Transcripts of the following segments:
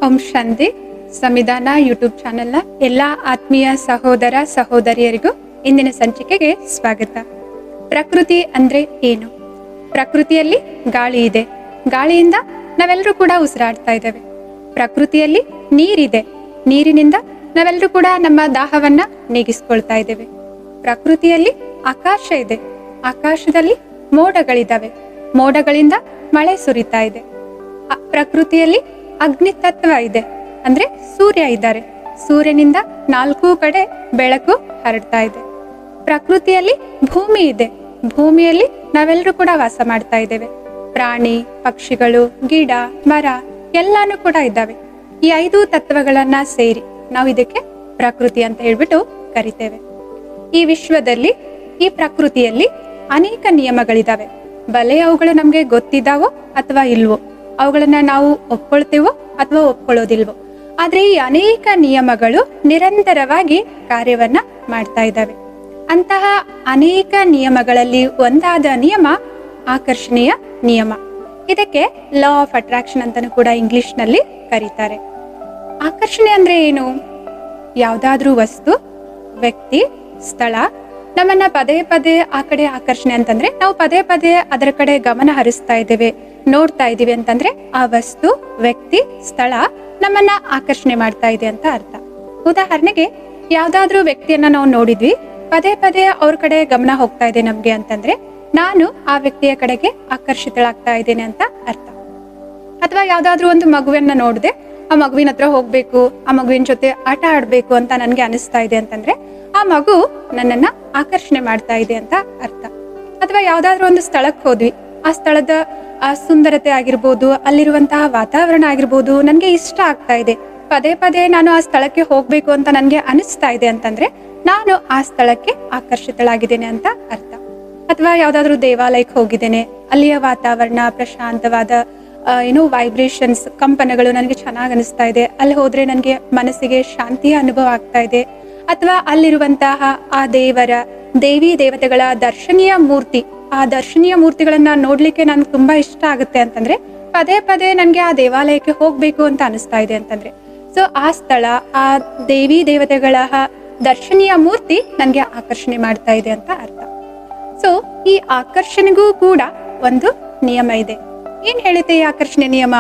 ಓಂ ಶಾಂತಿ. ಸಂವಿಧಾನ ಯೂಟ್ಯೂಬ್ ಚಾನೆಲ್ನ ಎಲ್ಲ ಆತ್ಮೀಯ ಸಹೋದರ ಸಹೋದರಿಯರಿಗೂ ಇಂದಿನ ಸಂಚಿಕೆಗೆ ಸ್ವಾಗತ. ಪ್ರಕೃತಿ ಅಂದ್ರೆ ಏನು? ಪ್ರಕೃತಿಯಲ್ಲಿ ಗಾಳಿ ಇದೆ, ಗಾಳಿಯಿಂದ ನಾವೆಲ್ಲರೂ ಕೂಡ ಉಸಿರಾಡ್ತಾ ಇದ್ದೇವೆ. ಪ್ರಕೃತಿಯಲ್ಲಿ ನೀರಿದೆ, ನೀರಿನಿಂದ ನಾವೆಲ್ಲರೂ ಕೂಡ ನಮ್ಮ ದಾಹವನ್ನ ನೀಗಿಸ್ಕೊಳ್ತಾ ಇದ್ದೇವೆ. ಪ್ರಕೃತಿಯಲ್ಲಿ ಆಕಾಶ ಇದೆ, ಆಕಾಶದಲ್ಲಿ ಮೋಡಗಳಿದ್ದಾವೆ, ಮೋಡಗಳಿಂದ ಮಳೆ ಸುರಿತಾ ಇದೆ. ಪ್ರಕೃತಿಯಲ್ಲಿ ಅಗ್ನಿ ತತ್ವ ಇದೆ, ಅಂದ್ರೆ ಸೂರ್ಯ ಇದ್ದಾರೆ, ಸೂರ್ಯನಿಂದ 4 ಕಡೆ ಬೆಳಕು ಹರಡ್ತಾ ಇದೆ. ಪ್ರಕೃತಿಯಲ್ಲಿ ಭೂಮಿ ಇದೆ, ಭೂಮಿಯಲ್ಲಿ ನಾವೆಲ್ಲರೂ ಕೂಡ ವಾಸ ಮಾಡ್ತಾ ಇದ್ದೇವೆ. ಪ್ರಾಣಿ ಪಕ್ಷಿಗಳು ಗಿಡ ಮರ ಎಲ್ಲಾನು ಕೂಡ ಇದ್ದಾವೆ. ಈ 5 ತತ್ವಗಳನ್ನ ಸೇರಿ ನಾವು ಇದಕ್ಕೆ ಪ್ರಕೃತಿ ಅಂತ ಹೇಳ್ಬಿಟ್ಟು ಕರಿತೇವೆ. ಈ ವಿಶ್ವದಲ್ಲಿ ಈ ಪ್ರಕೃತಿಯಲ್ಲಿ ಅನೇಕ ನಿಯಮಗಳಿದಾವೆ. ಬಲೆ ಅವುಗಳು ನಮ್ಗೆ ಗೊತ್ತಿದ್ದಾವೋ ಅಥವಾ ಇಲ್ವೋ, ಅವುಗಳನ್ನ ನಾವು ಒಪ್ಕೊಳ್ತೇವೋ ಅಥವಾ ಒಪ್ಕೊಳ್ಳೋದಿಲ್ವೋ, ಆದ್ರೆ ಈ ಅನೇಕ ನಿಯಮಗಳು ನಿರಂತರವಾಗಿ ಕಾರ್ಯವನ್ನ ಮಾಡ್ತಾ ಇದ್ದಾವೆ. ಅಂತಹ ಅನೇಕ ನಿಯಮಗಳಲ್ಲಿ ಒಂದಾದ ನಿಯಮ ಆಕರ್ಷಣೆಯ ನಿಯಮ. ಇದಕ್ಕೆ ಲಾ ಆಫ್ ಅಟ್ರಾಕ್ಷನ್ ಅಂತಾನೂ ಕೂಡ ಇಂಗ್ಲಿಷ್ ನಲ್ಲಿ ಕರೀತಾರೆ. ಆಕರ್ಷಣೆ ಅಂದ್ರೆ ಏನು? ಯಾವ್ದಾದ್ರೂ ವಸ್ತು, ವ್ಯಕ್ತಿ, ಸ್ಥಳ ನಮ್ಮನ್ನ ಪದೇ ಪದೇ ಆ ಕಡೆ ಆಕರ್ಷಣೆ ಅಂತಂದ್ರೆ ನಾವು ಪದೇ ಪದೇ ಅದರ ಕಡೆ ಗಮನ ಹರಿಸ್ತಾ ಇದ್ದೇವೆ, ನೋಡ್ತಾ ಇದೀವಿ ಅಂತಂದ್ರೆ ಆ ವಸ್ತು, ವ್ಯಕ್ತಿ, ಸ್ಥಳ ನಮ್ಮನ್ನ ಆಕರ್ಷಣೆ ಮಾಡ್ತಾ ಇದೆ ಅಂತ ಅರ್ಥ. ಉದಾಹರಣೆಗೆ ಯಾವ್ದಾದ್ರೂ ವ್ಯಕ್ತಿಯನ್ನ ನಾವು ನೋಡಿದ್ವಿ, ಪದೇ ಪದೇ ಅವ್ರ ಕಡೆ ಗಮನ ಹೋಗ್ತಾ ಇದೆ ನಮ್ಗೆ ಅಂತಂದ್ರೆ ನಾನು ಆ ವ್ಯಕ್ತಿಯ ಕಡೆಗೆ ಆಕರ್ಷಿತಳಾಗ್ತಾ ಇದ್ದೇನೆ ಅಂತ ಅರ್ಥ. ಅಥವಾ ಯಾವ್ದಾದ್ರೂ ಒಂದು ಮಗುವನ್ನ ನೋಡಿದೆ, ಆ ಮಗುವಿನ ಹತ್ರ ಹೋಗ್ಬೇಕು, ಆ ಮಗುವಿನ ಜೊತೆ ಆಟ ಆಡ್ಬೇಕು ಅಂತ ನನ್ಗೆ ಅನಿಸ್ತಾ ಇದೆ ಅಂತಂದ್ರೆ ಆ ಮಗು ನನ್ನನ್ನ ಆಕರ್ಷಣೆ ಮಾಡ್ತಾ ಇದೆ ಅಂತ ಅರ್ಥ. ಅಥವಾ ಯಾವ್ದಾದ್ರು ಒಂದು ಸ್ಥಳಕ್ಕೆ ಹೋದ್ವಿ, ಆ ಸ್ಥಳದ ಆ ಸುಂದರತೆ ಆಗಿರ್ಬೋದು, ಅಲ್ಲಿರುವಂತಹ ವಾತಾವರಣ ಆಗಿರ್ಬೋದು ನನ್ಗೆ ಇಷ್ಟ ಆಗ್ತಾ ಇದೆ, ಪದೇ ಪದೇ ನಾನು ಆ ಸ್ಥಳಕ್ಕೆ ಹೋಗ್ಬೇಕು ಅಂತ ನನ್ಗೆ ಅನಿಸ್ತಾ ಇದೆ ಅಂತಂದ್ರೆ ನಾನು ಆ ಸ್ಥಳಕ್ಕೆ ಆಕರ್ಷಿತಳಾಗಿದ್ದೇನೆ ಅಂತ ಅರ್ಥ. ಅಥವಾ ಯಾವ್ದಾದ್ರು ದೇವಾಲಯಕ್ಕೆ ಹೋಗಿದ್ದೇನೆ, ಅಲ್ಲಿಯ ವಾತಾವರಣ ಪ್ರಶಾಂತವಾದ ವೈಬ್ರೇಷನ್ಸ್, ಕಂಪನಗಳು ನನಗೆ ಚೆನ್ನಾಗಿ ಅನಿಸ್ತಾ ಇದೆ, ಅಲ್ಲಿ ಹೋದ್ರೆ ನನಗೆ ಮನಸ್ಸಿಗೆ ಶಾಂತಿಯ ಅನುಭವ ಆಗ್ತಾ ಇದೆ. ಅಥವಾ ಅಲ್ಲಿರುವಂತಹ ಆ ದೇವಿ ದೇವತೆಗಳ ದರ್ಶನೀಯ ಮೂರ್ತಿ, ಆ ದರ್ಶನೀಯ ಮೂರ್ತಿಗಳನ್ನ ನೋಡ್ಲಿಕ್ಕೆ ನನ್ಗೆ ತುಂಬಾ ಇಷ್ಟ ಆಗುತ್ತೆ ಅಂತಂದ್ರೆ ಪದೇ ಪದೇ ನನ್ಗೆ ಆ ದೇವಾಲಯಕ್ಕೆ ಹೋಗ್ಬೇಕು ಅಂತ ಅನಿಸ್ತಾ ಇದೆ ಅಂತಂದ್ರೆ ಸೊ ಆ ಸ್ಥಳ, ಆ ದೇವಿ ದೇವತೆಗಳ ದರ್ಶನೀಯ ಮೂರ್ತಿ ನನ್ಗೆ ಆಕರ್ಷಣೆ ಮಾಡ್ತಾ ಇದೆ ಅಂತ ಅರ್ಥ. ಸೊ ಈ ಆಕರ್ಷಣೆಗೂ ಕೂಡ ಒಂದು ನಿಯಮ ಇದೆ. ಏನ್ ಹೇಳುತ್ತೆ ಈ ಆಕರ್ಷಣೆ ನಿಯಮ?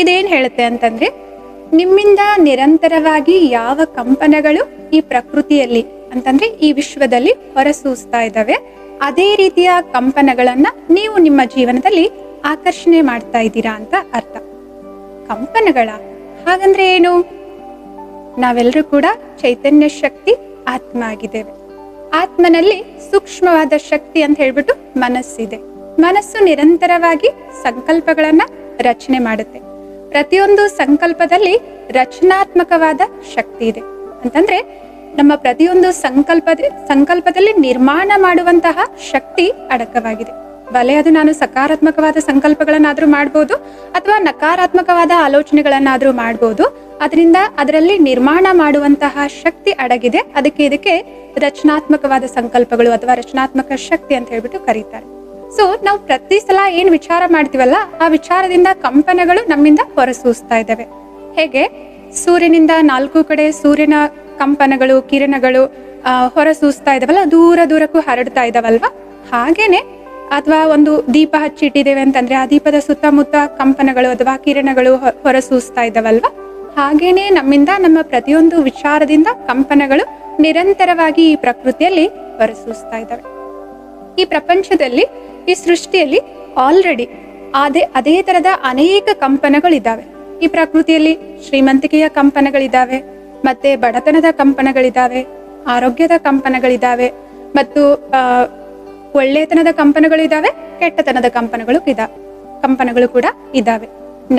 ಇದೇನ್ ಹೇಳುತ್ತೆ ಅಂತಂದ್ರೆ ನಿಮ್ಮಿಂದ ನಿರಂತರವಾಗಿ ಯಾವ ಕಂಪನಗಳು ಈ ಪ್ರಕೃತಿಯಲ್ಲಿ ಅಂತಂದ್ರೆ ಈ ವಿಶ್ವದಲ್ಲಿ ಹೊರಸೂಸ್ತಾ ಇದ್ದಾವೆ, ಅದೇ ರೀತಿಯ ಕಂಪನಗಳನ್ನ ನೀವು ನಿಮ್ಮ ಜೀವನದಲ್ಲಿ ಆಕರ್ಷಣೆ ಮಾಡ್ತಾ ಇದ್ದೀರಾ ಅಂತ ಅರ್ಥ. ಕಂಪನಗಳ ಹಾಗಂದ್ರೆ ಏನು? ನಾವೆಲ್ಲರೂ ಕೂಡ ಚೈತನ್ಯ ಶಕ್ತಿ ಆತ್ಮ ಆಗಿದ್ದೇವೆ. ಆತ್ಮನಲ್ಲಿ ಸೂಕ್ಷ್ಮವಾದ ಶಕ್ತಿ ಅಂತ ಹೇಳ್ಬಿಟ್ಟು ಮನಸ್ಸಿದೆ. ಮನಸ್ಸು ನಿರಂತರವಾಗಿ ಸಂಕಲ್ಪಗಳನ್ನ ರಚನೆ ಮಾಡುತ್ತೆ. ಪ್ರತಿಯೊಂದು ರಚನಾತ್ಮಕವಾದ ಶಕ್ತಿ ಇದೆ ಅಂತಂದ್ರೆ ನಮ್ಮ ಪ್ರತಿಯೊಂದು ಸಂಕಲ್ಪದಲ್ಲಿ ನಿರ್ಮಾಣ ಮಾಡುವಂತಹ ಶಕ್ತಿ ಅಡಕವಾಗಿದೆ. ಬಲೆ ಅದು ನಾನು ಸಕಾರಾತ್ಮಕವಾದ ಸಂಕಲ್ಪಗಳನ್ನಾದ್ರೂ ಮಾಡ್ಬೋದು ಅಥವಾ ನಕಾರಾತ್ಮಕವಾದ ಆಲೋಚನೆಗಳನ್ನಾದ್ರೂ ಮಾಡ್ಬೋದು, ಅದರಿಂದ ಅದರಲ್ಲಿ ನಿರ್ಮಾಣ ಮಾಡುವಂತಹ ಶಕ್ತಿ ಅಡಗಿದೆ. ಇದಕ್ಕೆ ರಚನಾತ್ಮಕವಾದ ಸಂಕಲ್ಪಗಳು ಅಥವಾ ರಚನಾತ್ಮಕ ಶಕ್ತಿ ಅಂತ ಹೇಳ್ಬಿಟ್ಟು ಕರೀತಾರೆ. ಸೊ ನಾವು ಪ್ರತಿ ಸಲ ಏನ್ ವಿಚಾರ ಮಾಡ್ತೀವಲ್ಲ, ಆ ವಿಚಾರದಿಂದ ಕಂಪನಗಳು ನಮ್ಮಿಂದ ಹೊರಸೂಸ್ತಾ ಇದ್ದಾವೆ. ಹೇಗೆ ಸೂರ್ಯನಿಂದ 4 ಕಡೆ ಸೂರ್ಯನ ಕಂಪನಗಳು, ಕಿರಣಗಳು ಹೊರಸೂಸ್ತಾ ಇದಾವಲ್ಲ, ದೂರ ದೂರಕ್ಕೂ ಹರಡ್ತಾ ಇದಾವಲ್ವಾ, ಹಾಗೇನೆ ಅಥವಾ ಒಂದು ದೀಪ ಹಚ್ಚಿಟ್ಟಿದ್ದೇವೆ ಅಂತಂದ್ರೆ ಆ ದೀಪದ ಸುತ್ತಮುತ್ತ ಕಂಪನಗಳು ಅಥವಾ ಕಿರಣಗಳು ಹೊರಸೂಸ್ತಾ ಇದಾವಲ್ವಾ, ಹಾಗೇನೆ ನಮ್ಮಿಂದ ನಮ್ಮ ಪ್ರತಿಯೊಂದು ವಿಚಾರದಿಂದ ಕಂಪನಗಳು ನಿರಂತರವಾಗಿ ಈ ಪ್ರಕೃತಿಯಲ್ಲಿ ಹೊರಸೂಸ್ತಾ ಇದ್ದಾವೆ. ಈ ಪ್ರಪಂಚದಲ್ಲಿ, ಈ ಸೃಷ್ಟಿಯಲ್ಲಿ ಆಲ್ರೆಡಿ ಅದೇ ತರದ ಅನೇಕ ಕಂಪನಗಳಿದ್ದಾವೆ. ಈ ಪ್ರಕೃತಿಯಲ್ಲಿ ಶ್ರೀಮಂತಿಕೆಯ ಕಂಪನಗಳಿದ್ದಾವೆ, ಮತ್ತೆ ಬಡತನದ ಕಂಪನಗಳಿದ್ದಾವೆ, ಆರೋಗ್ಯದ ಕಂಪನಗಳಿದ್ದಾವೆ, ಮತ್ತು ಒಳ್ಳೆತನದ ಕಂಪನಗಳಿದ್ದಾವೆ, ಕೆಟ್ಟತನದ ಕಂಪನಗಳು ಕೂಡ ಇದ್ದಾವೆ.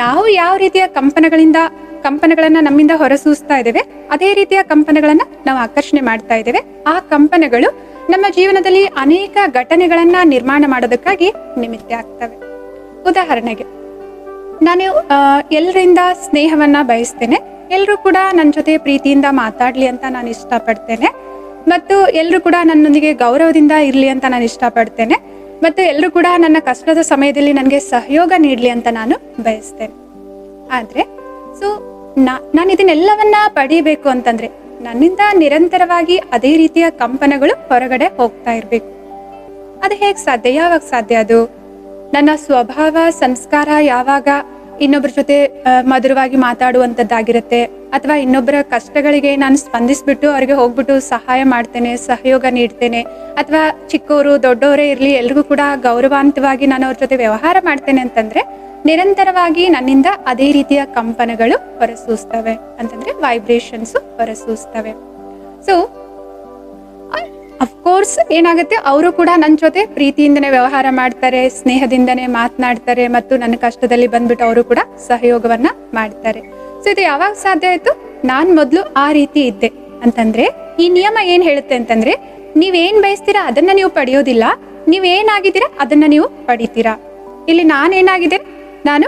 ನಾವು ಯಾವ ರೀತಿಯ ಕಂಪನಗಳನ್ನ ನಮ್ಮಿಂದ ಹೊರಸೂಸ್ತಾ ಇದ್ದೇವೆ, ಅದೇ ರೀತಿಯ ಕಂಪನಗಳನ್ನ ನಾವು ಆಕರ್ಷಣೆ ಮಾಡ್ತಾ ಇದ್ದೇವೆ. ಆ ಕಂಪನಗಳು ನಮ್ಮ ಜೀವನದಲ್ಲಿ ಅನೇಕ ಘಟನೆಗಳನ್ನ ನಿರ್ಮಾಣ ಮಾಡೋದಕ್ಕಾಗಿ ನಿಮಿತ್ತ ಆಗ್ತವೆ. ಉದಾಹರಣೆಗೆ ನಾನು ಎಲ್ಲರಿಂದ ಸ್ನೇಹವನ್ನ ಬಯಸ್ತೇನೆ, ಎಲ್ಲರೂ ಕೂಡ ನನ್ನ ಜೊತೆ ಪ್ರೀತಿಯಿಂದ ಮಾತಾಡ್ಲಿ ಅಂತ ನಾನು ಇಷ್ಟಪಡ್ತೇನೆ, ಮತ್ತು ಎಲ್ಲರೂ ಕೂಡ ನನ್ನೊಂದಿಗೆ ಗೌರವದಿಂದ ಇರ್ಲಿ ಅಂತ ನಾನು ಇಷ್ಟಪಡ್ತೇನೆ, ಮತ್ತು ಎಲ್ಲರೂ ಕೂಡ ನನ್ನ ಕಷ್ಟದ ಸಮಯದಲ್ಲಿ ನನಗೆ ಸಹಯೋಗ ನೀಡ್ಲಿ ಅಂತ ನಾನು ಬಯಸ್ತೇನೆ. ಆದ್ರೆ ಸೊ ನಾನು ಇದನ್ನೆಲ್ಲವನ್ನ ಪಡಿಬೇಕು ಅಂತಂದ್ರೆ ನನ್ನಿಂದ ನಿರಂತರವಾಗಿ ಅದೇ ರೀತಿಯ ಕಂಪನಗಳು ಹೊರಗಡೆ ಹೋಗ್ತಾ ಇರ್ಬೇಕು. ಅದು ಹೇಗೆ ಸಾಧ್ಯ? ಯಾವಾಗ ಸಾಧ್ಯ? ಅದು ನನ್ನ ಸ್ವಭಾವ ಸಂಸ್ಕಾರ ಯಾವಾಗ ಇನ್ನೊಬ್ಬರ ಜೊತೆ ಮಧುರವಾಗಿ ಮಾತಾಡುವಂಥದ್ದಾಗಿರುತ್ತೆ, ಅಥವಾ ಇನ್ನೊಬ್ಬರ ಕಷ್ಟಗಳಿಗೆ ನಾನು ಸ್ಪಂದಿಸ್ಬಿಟ್ಟು ಅವ್ರಿಗೆ ಹೋಗ್ಬಿಟ್ಟು ಸಹಾಯ ಮಾಡ್ತೇನೆ, ಸಹಯೋಗ ನೀಡ್ತೇನೆ, ಅಥವಾ ಚಿಕ್ಕವರು ದೊಡ್ಡವರೇ ಇರಲಿ ಎಲ್ರಿಗೂ ಕೂಡ ಗೌರವಾನ್ವಿತವಾಗಿ ನಾನು ಅವ್ರ ಜೊತೆ ವ್ಯವಹಾರ ಮಾಡ್ತೇನೆ ಅಂತಂದ್ರೆ ನಿರಂತರವಾಗಿ ನನ್ನಿಂದ ಅದೇ ರೀತಿಯ ಕಂಪನಗಳು ಹೊರಸೂಸ್ತವೆ, ಅಂತಂದ್ರೆ ವೈಬ್ರೇಷನ್ಸ್ ಹೊರಸೂಸ್ತವೆ. ಸೊ ಅಫ್ಕೋರ್ಸ್ ಏನಾಗುತ್ತೆ, ಅವರು ಕೂಡ ನನ್ನ ಜೊತೆ ಪ್ರೀತಿಯಿಂದನೇ ವ್ಯವಹಾರ ಮಾಡ್ತಾರೆ, ಸ್ನೇಹದಿಂದನೇ ಮಾತನಾಡ್ತಾರೆ, ಮತ್ತು ನನ್ನ ಕಷ್ಟದಲ್ಲಿ ಬಂದ್ಬಿಟ್ಟು ಅವರು ಕೂಡ ಸಹಯೋಗವನ್ನ ಮಾಡ್ತಾರೆ. ಸೊ ಇದು ಯಾವಾಗ ಸಾಧ್ಯ ಆಯ್ತು? ನಾನ್ ಮೊದಲು ಆ ರೀತಿ ಇದ್ದೆ ಅಂತಂದ್ರೆ ಈ ನಿಯಮ ಏನ್ ಹೇಳುತ್ತೆ ಅಂತಂದ್ರೆ, ನೀವೇನ್ ಬಯಸ್ತೀರಾ ಅದನ್ನ ನೀವು ಪಡೆಯೋದಿಲ್ಲ, ನೀವೇನಾಗಿದ್ದೀರಾ ಅದನ್ನ ನೀವು ಪಡಿತೀರಾ. ಇಲ್ಲಿ ನಾನೇನಾಗಿದ್ದೇನೆ, ನಾನು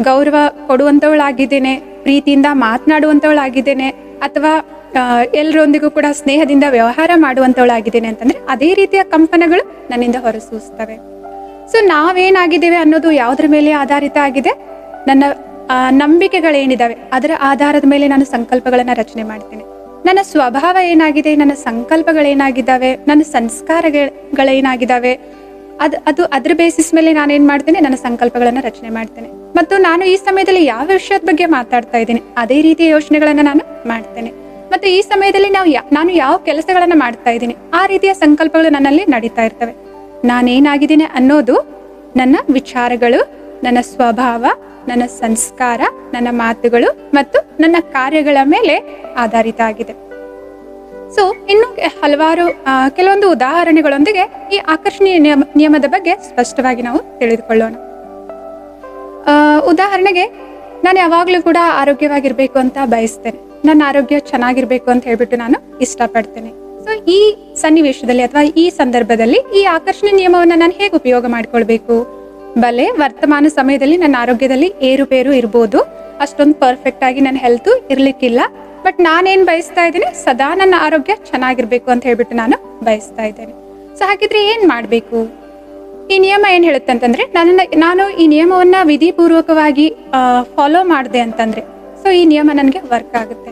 ಗೌರವ ಕೊಡುವಂತವಳಾಗಿದ್ದೇನೆ, ಪ್ರೀತಿಯಿಂದ ಮಾತನಾಡುವಂತವಳಾಗಿದ್ದೇನೆ, ಅಥವಾ ಎಲ್ಲರೊಂದಿಗೂ ಕೂಡ ಸ್ನೇಹದಿಂದ ವ್ಯವಹಾರ ಮಾಡುವಂತವಳಾಗಿದ್ದೇನೆ ಅಂತಂದ್ರೆ ಅದೇ ರೀತಿಯ ಕಂಪನಗಳು ನನ್ನಿಂದ ಹೊರಸೂಸ್ತವೆ. ಸೊ ನಾವೇನಾಗಿದ್ದೇವೆ ಅನ್ನೋದು ಯಾವುದ್ರ ಮೇಲೆ ಆಧಾರಿತ ಆಗಿದೆ? ನನ್ನ ನಂಬಿಕೆಗಳೇನಿದಾವೆ ಅದರ ಆಧಾರದ ಮೇಲೆ ನಾನು ಸಂಕಲ್ಪಗಳನ್ನ ರಚನೆ ಮಾಡ್ತೇನೆ. ನನ್ನ ಸ್ವಭಾವ ಏನಾಗಿದೆ, ನನ್ನ ಸಂಕಲ್ಪಗಳೇನಾಗಿದ್ದಾವೆ, ನನ್ನ ಸಂಸ್ಕಾರಗಳೇನಾಗಿದ್ದಾವೆ, ಅದು ಅದ್ರ ಬೇಸಿಸ್ ಮೇಲೆ ನಾನೇನ್ ಮಾಡ್ತೇನೆ, ನನ್ನ ಸಂಕಲ್ಪಗಳನ್ನ ರಚನೆ ಮಾಡ್ತೇನೆ. ಮತ್ತು ನಾನು ಈ ಸಮಯದಲ್ಲಿ ಯಾವ ವಿಷಯದ ಬಗ್ಗೆ ಮಾತಾಡ್ತಾ ಇದ್ದೀನಿ ಅದೇ ರೀತಿಯ ಯೋಚನೆಗಳನ್ನ ನಾನು ಮಾಡ್ತೇನೆ. ಮತ್ತು ಈ ಸಮಯದಲ್ಲಿ ನಾನು ಯಾವ ಕೆಲಸಗಳನ್ನ ಮಾಡ್ತಾ ಇದ್ದೀನಿ ಆ ರೀತಿಯ ಸಂಕಲ್ಪಗಳು ನನ್ನಲ್ಲಿ ನಡೀತಾ ಇರ್ತವೆ. ನಾನೇನಾಗಿದ್ದೀನಿ ಅನ್ನೋದು ನನ್ನ ವಿಚಾರಗಳು, ನನ್ನ ಸ್ವಭಾವ, ನನ್ನ ಸಂಸ್ಕಾರ, ನನ್ನ ಮಾತುಗಳು ಮತ್ತು ನನ್ನ ಕಾರ್ಯಗಳ ಮೇಲೆ ಆಧಾರಿತ ಆಗಿದೆ. ಸೊ ಇನ್ನು ಹಲವಾರು ಕೆಲವೊಂದು ಉದಾಹರಣೆಗಳೊಂದಿಗೆ ಈ ಆಕರ್ಷಣೀಯ ನಿಯಮದ ಬಗ್ಗೆ ಸ್ಪಷ್ಟವಾಗಿ ನಾವು ತಿಳಿದುಕೊಳ್ಳೋಣ. ಉದಾಹರಣೆಗೆ, ನಾನು ಯಾವಾಗ್ಲೂ ಕೂಡ ಆರೋಗ್ಯವಾಗಿರ್ಬೇಕು ಅಂತ ಬಯಸ್ತೇನೆ, ನನ್ನ ಆರೋಗ್ಯ ಚೆನ್ನಾಗಿರ್ಬೇಕು ಅಂತ ಹೇಳ್ಬಿಟ್ಟು ನಾನು ಇಷ್ಟಪಡ್ತೇನೆ. ಸೊ ಈ ಸನ್ನಿವೇಶದಲ್ಲಿ ಅಥವಾ ಈ ಸಂದರ್ಭದಲ್ಲಿ ಈ ಆಕರ್ಷಣೆ ನಿಯಮವನ್ನ ನಾನು ಹೇಗೆ ಉಪಯೋಗ ಮಾಡ್ಕೊಳ್ಬೇಕು? ಬಲೆ ವರ್ತಮಾನ ಸಮಯದಲ್ಲಿ ನನ್ನ ಆರೋಗ್ಯದಲ್ಲಿ ಏರುಪೇರು ಇರ್ಬೋದು, ಅಷ್ಟೊಂದು ಪರ್ಫೆಕ್ಟ್ ಆಗಿ ನನ್ನ ಹೆಲ್ತ್ ಇರ್ಲಿಕ್ಕಿಲ್ಲ, ಬಟ್ ನಾನೇನ್ ಬಯಸ್ತಾ ಇದ್ದೇನೆ, ಸದಾ ನನ್ನ ಆರೋಗ್ಯ ಚೆನ್ನಾಗಿರ್ಬೇಕು ಅಂತ ಹೇಳ್ಬಿಟ್ಟು ನಾನು ಬಯಸ್ತಾ ಇದ್ದೇನೆ. ಸೊ ಹಾಗಿದ್ರೆ ಏನ್ ಮಾಡ್ಬೇಕು? ಈ ನಿಯಮ ಏನ್ ಹೇಳುತ್ತೆ ಅಂತಂದ್ರೆ, ನಾನು ಈ ನಿಯಮವನ್ನ ವಿಧಿಪೂರ್ವಕವಾಗಿ ಫಾಲೋ ಮಾಡಿದೆ ಅಂತಂದ್ರೆ ಸೊ ಈ ನಿಯಮ ನನಗೆ ವರ್ಕ್ ಆಗುತ್ತೆ.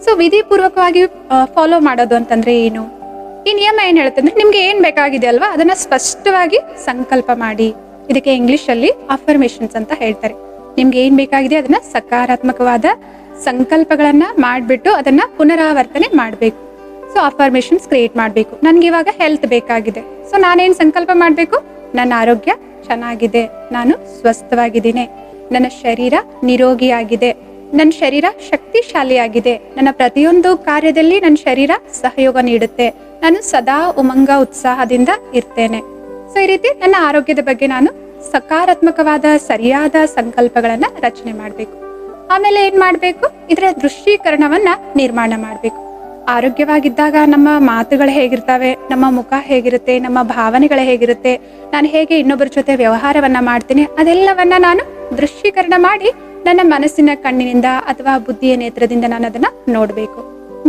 ಸೊ ವಿಧಿಪೂರ್ವಕವಾಗಿ ಫಾಲೋ ಮಾಡೋದು ಅಂತಂದ್ರೆ ಏನು? ಈ ನಿಯಮ ಏನ್ ಹೇಳುತ್ತೆ ಅಂದ್ರೆ, ನಿಮ್ಗೆ ಏನ್ ಬೇಕಾಗಿದೆ ಅಲ್ವಾ ಅದನ್ನ ಸ್ಪಷ್ಟವಾಗಿ ಸಂಕಲ್ಪ ಮಾಡಿ. ಇದಕ್ಕೆ ಇಂಗ್ಲಿಷ್ ಅಲ್ಲಿ ಅಫರ್ಮೇಶನ್ಸ್ ಅಂತ ಹೇಳ್ತಾರೆ. ನಿಮ್ಗೆ ಏನ್ ಬೇಕಾಗಿದೆ ಅದನ್ನ ಸಕಾರಾತ್ಮಕವಾದ ಸಂಕಲ್ಪಗಳನ್ನ ಮಾಡ್ಬಿಟ್ಟು ಅದನ್ನ ಪುನರಾವರ್ತನೆ ಮಾಡ್ಬೇಕು. ಸೊ ಅಫರ್ಮೇಶನ್ಸ್ ಕ್ರಿಯೇಟ್ ಮಾಡ್ಬೇಕು. ನನ್ಗೆ ಇವಾಗ ಹೆಲ್ತ್ ಬೇಕಾಗಿದೆ, ಸೊ ನಾನೇನ್ ಸಂಕಲ್ಪ ಮಾಡ್ಬೇಕು? ನನ್ನ ಆರೋಗ್ಯ ಚೆನ್ನಾಗಿದೆ, ನಾನು ಸ್ವಸ್ಥವಾಗಿದ್ದೀನಿ, ನನ್ನ ಶರೀರ ನಿರೋಗಿಯಾಗಿದೆ, ನನ್ನ ಶರೀರ ಶಕ್ತಿಶಾಲಿಯಾಗಿದೆ, ನನ್ನ ಪ್ರತಿಯೊಂದು ಕಾರ್ಯದಲ್ಲಿ ನನ್ನ ಶರೀರ ಸಹಯೋಗ ನೀಡುತ್ತೆ, ನಾನು ಸದಾ ಉಮಂಗ ಉತ್ಸಾಹದಿಂದ ಇರ್ತೇನೆ. ಸೊ ಈ ರೀತಿ ನನ್ನ ಆರೋಗ್ಯದ ಬಗ್ಗೆ ನಾನು ಸಕಾರಾತ್ಮಕವಾದ ಸರಿಯಾದ ಸಂಕಲ್ಪಗಳನ್ನ ರಚನೆ ಮಾಡ್ಬೇಕು. ಆಮೇಲೆ ಏನ್ ಮಾಡ್ಬೇಕು? ಇದರ ದೃಶ್ಯೀಕರಣವನ್ನ ನಿರ್ಮಾಣ ಮಾಡ್ಬೇಕು. ಆರೋಗ್ಯವಾಗಿದ್ದಾಗ ನಮ್ಮ ಮಾತುಗಳು ಹೇಗಿರ್ತವೆ, ನಮ್ಮ ಮುಖ ಹೇಗಿರುತ್ತೆ, ನಮ್ಮ ಭಾವನೆಗಳು ಹೇಗಿರುತ್ತೆ, ನಾನು ಹೇಗೆ ಇನ್ನೊಬ್ಬರ ಜೊತೆ ವ್ಯವಹಾರವನ್ನ ಮಾಡ್ತೀನಿ, ಅದೆಲ್ಲವನ್ನ ನಾನು ದೃಶ್ಯೀಕರಣ ಮಾಡಿ ನನ್ನ ಮನಸ್ಸಿನ ಕಣ್ಣಿನಿಂದ ಅಥವಾ ಬುದ್ಧಿಯ ನೇತ್ರದಿಂದ ನಾನು ಅದನ್ನ ನೋಡ್ಬೇಕು.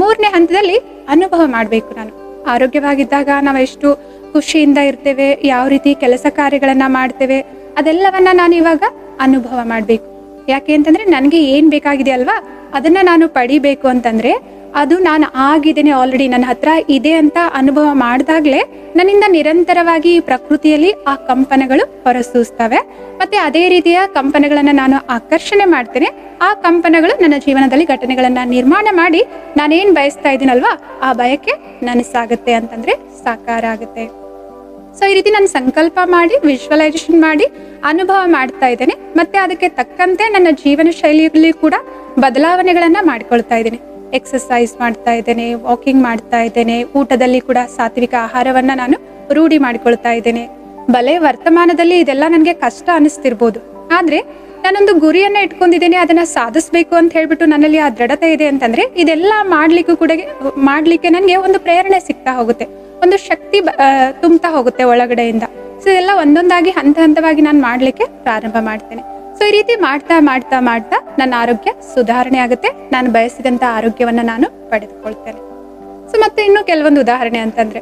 3ನೇ ಹಂತದಲ್ಲಿ ಅನುಭವ ಮಾಡ್ಬೇಕು. ನಾನು ಆರೋಗ್ಯವಾಗಿದ್ದಾಗ ನಾವು ಎಷ್ಟು ಖುಷಿಯಿಂದ ಇರ್ತೇವೆ, ಯಾವ ರೀತಿ ಕೆಲಸ ಕಾರ್ಯಗಳನ್ನ ಮಾಡ್ತೇವೆ, ಅದೆಲ್ಲವನ್ನ ನಾನು ಇವಾಗ ಅನುಭವ ಮಾಡ್ಬೇಕು. ಯಾಕೆ ಅಂತಂದ್ರೆ ನನಗೆ ಏನ್ ಬೇಕಾಗಿದೆ ಅಲ್ವಾ ಅದನ್ನ ನಾನು ಪಡಿಬೇಕು ಅಂತಂದ್ರೆ ಅದು ನಾನು ಆಗಿದ್ದೇನೆ, ಆಲ್ರೆಡಿ ನನ್ನ ಹತ್ರ ಇದೆ ಅಂತ ಅನುಭವ ಮಾಡಿದಾಗ್ಲೇ ನನ್ನಿಂದ ನಿರಂತರವಾಗಿ ಈ ಪ್ರಕೃತಿಯಲ್ಲಿ ಆ ಕಂಪನಗಳು ಹೊರಸೂಸ್ತವೆ. ಮತ್ತೆ ಅದೇ ರೀತಿಯ ಕಂಪನಗಳನ್ನ ನಾನು ಆಕರ್ಷಣೆ ಮಾಡ್ತೇನೆ. ಆ ಕಂಪನಗಳು ನನ್ನ ಜೀವನದಲ್ಲಿ ಘಟನೆಗಳನ್ನ ನಿರ್ಮಾಣ ಮಾಡಿ ನಾನೇನ್ ಬಯಸ್ತಾ ಇದ್ದೀನಲ್ವಾ ಆ ಬಯಕೆ ನನಸಾಗುತ್ತೆ, ಅಂತಂದ್ರೆ ಸಾಕಾರ ಆಗುತ್ತೆ. ಸೊ ಈ ರೀತಿ ನಾನು ಸಂಕಲ್ಪ ಮಾಡಿ, ವಿಜುವಲೈಸೇಷನ್ ಮಾಡಿ ಅನುಭವ ಮಾಡ್ತಾ ಇದ್ದೇನೆ. ಮತ್ತೆ ಅದಕ್ಕೆ ತಕ್ಕಂತೆ ನನ್ನ ಜೀವನ ಶೈಲಿಯಲ್ಲಿ ಕೂಡ ಬದಲಾವಣೆಗಳನ್ನ ಮಾಡ್ಕೊಳ್ತಾ ಇದ್ದೇನೆ. ಎಕ್ಸರ್ಸೈಸ್ ಮಾಡ್ತಾ ಇದ್ದೇನೆ, ವಾಕಿಂಗ್ ಮಾಡ್ತಾ ಇದ್ದೇನೆ, ಊಟದಲ್ಲಿ ಕೂಡ ಸಾತ್ವಿಕ ಆಹಾರವನ್ನ ನಾನು ರೂಢಿ ಮಾಡ್ಕೊಳ್ತಾ ಇದ್ದೇನೆ. ಬಲೆ ವರ್ತಮಾನದಲ್ಲಿ ಇದೆಲ್ಲ ನನಗೆ ಕಷ್ಟ ಅನಿಸ್ತಿರ್ಬೋದು, ಆದ್ರೆ ನಾನೊಂದು ಗುರಿಯನ್ನ ಇಟ್ಕೊಂಡಿದ್ದೇನೆ, ಅದನ್ನ ಸಾಧಿಸ್ಬೇಕು ಅಂತ ಹೇಳ್ಬಿಟ್ಟು ನನ್ನಲ್ಲಿ ಆ ದೃಢತೆ ಇದೆ ಅಂತಂದ್ರೆ ಇದೆಲ್ಲ ಮಾಡ್ಲಿಕ್ಕೆ ನನಗೆ ಒಂದು ಪ್ರೇರಣೆ ಸಿಗ್ತಾ ಹೋಗುತ್ತೆ, ಒಂದು ಶಕ್ತಿ ತುಂಬ್ತಾ ಹೋಗುತ್ತೆ ಒಳಗಡೆಯಿಂದ. ಸೊ ಇದೆಲ್ಲ ಒಂದೊಂದಾಗಿ ಹಂತ ಹಂತವಾಗಿ ನಾನು ಮಾಡ್ಲಿಕ್ಕೆ ಪ್ರಾರಂಭ ಮಾಡ್ತೇನೆ. ಸೊ ಈ ರೀತಿ ಮಾಡ್ತಾ ಮಾಡ್ತಾ ಮಾಡ್ತಾ ನನ್ನ ಆರೋಗ್ಯ ಸುಧಾರಣೆ ಆಗುತ್ತೆ, ನಾನು ಬಯಸಿದಂತ ಆರೋಗ್ಯವನ್ನ ನಾನು ಪಡೆದುಕೊಳ್ತೇನೆ. ಸೊ ಮತ್ತೆ ಇನ್ನು ಕೆಲವೊಂದು ಉದಾಹರಣೆ ಅಂತಂದ್ರೆ,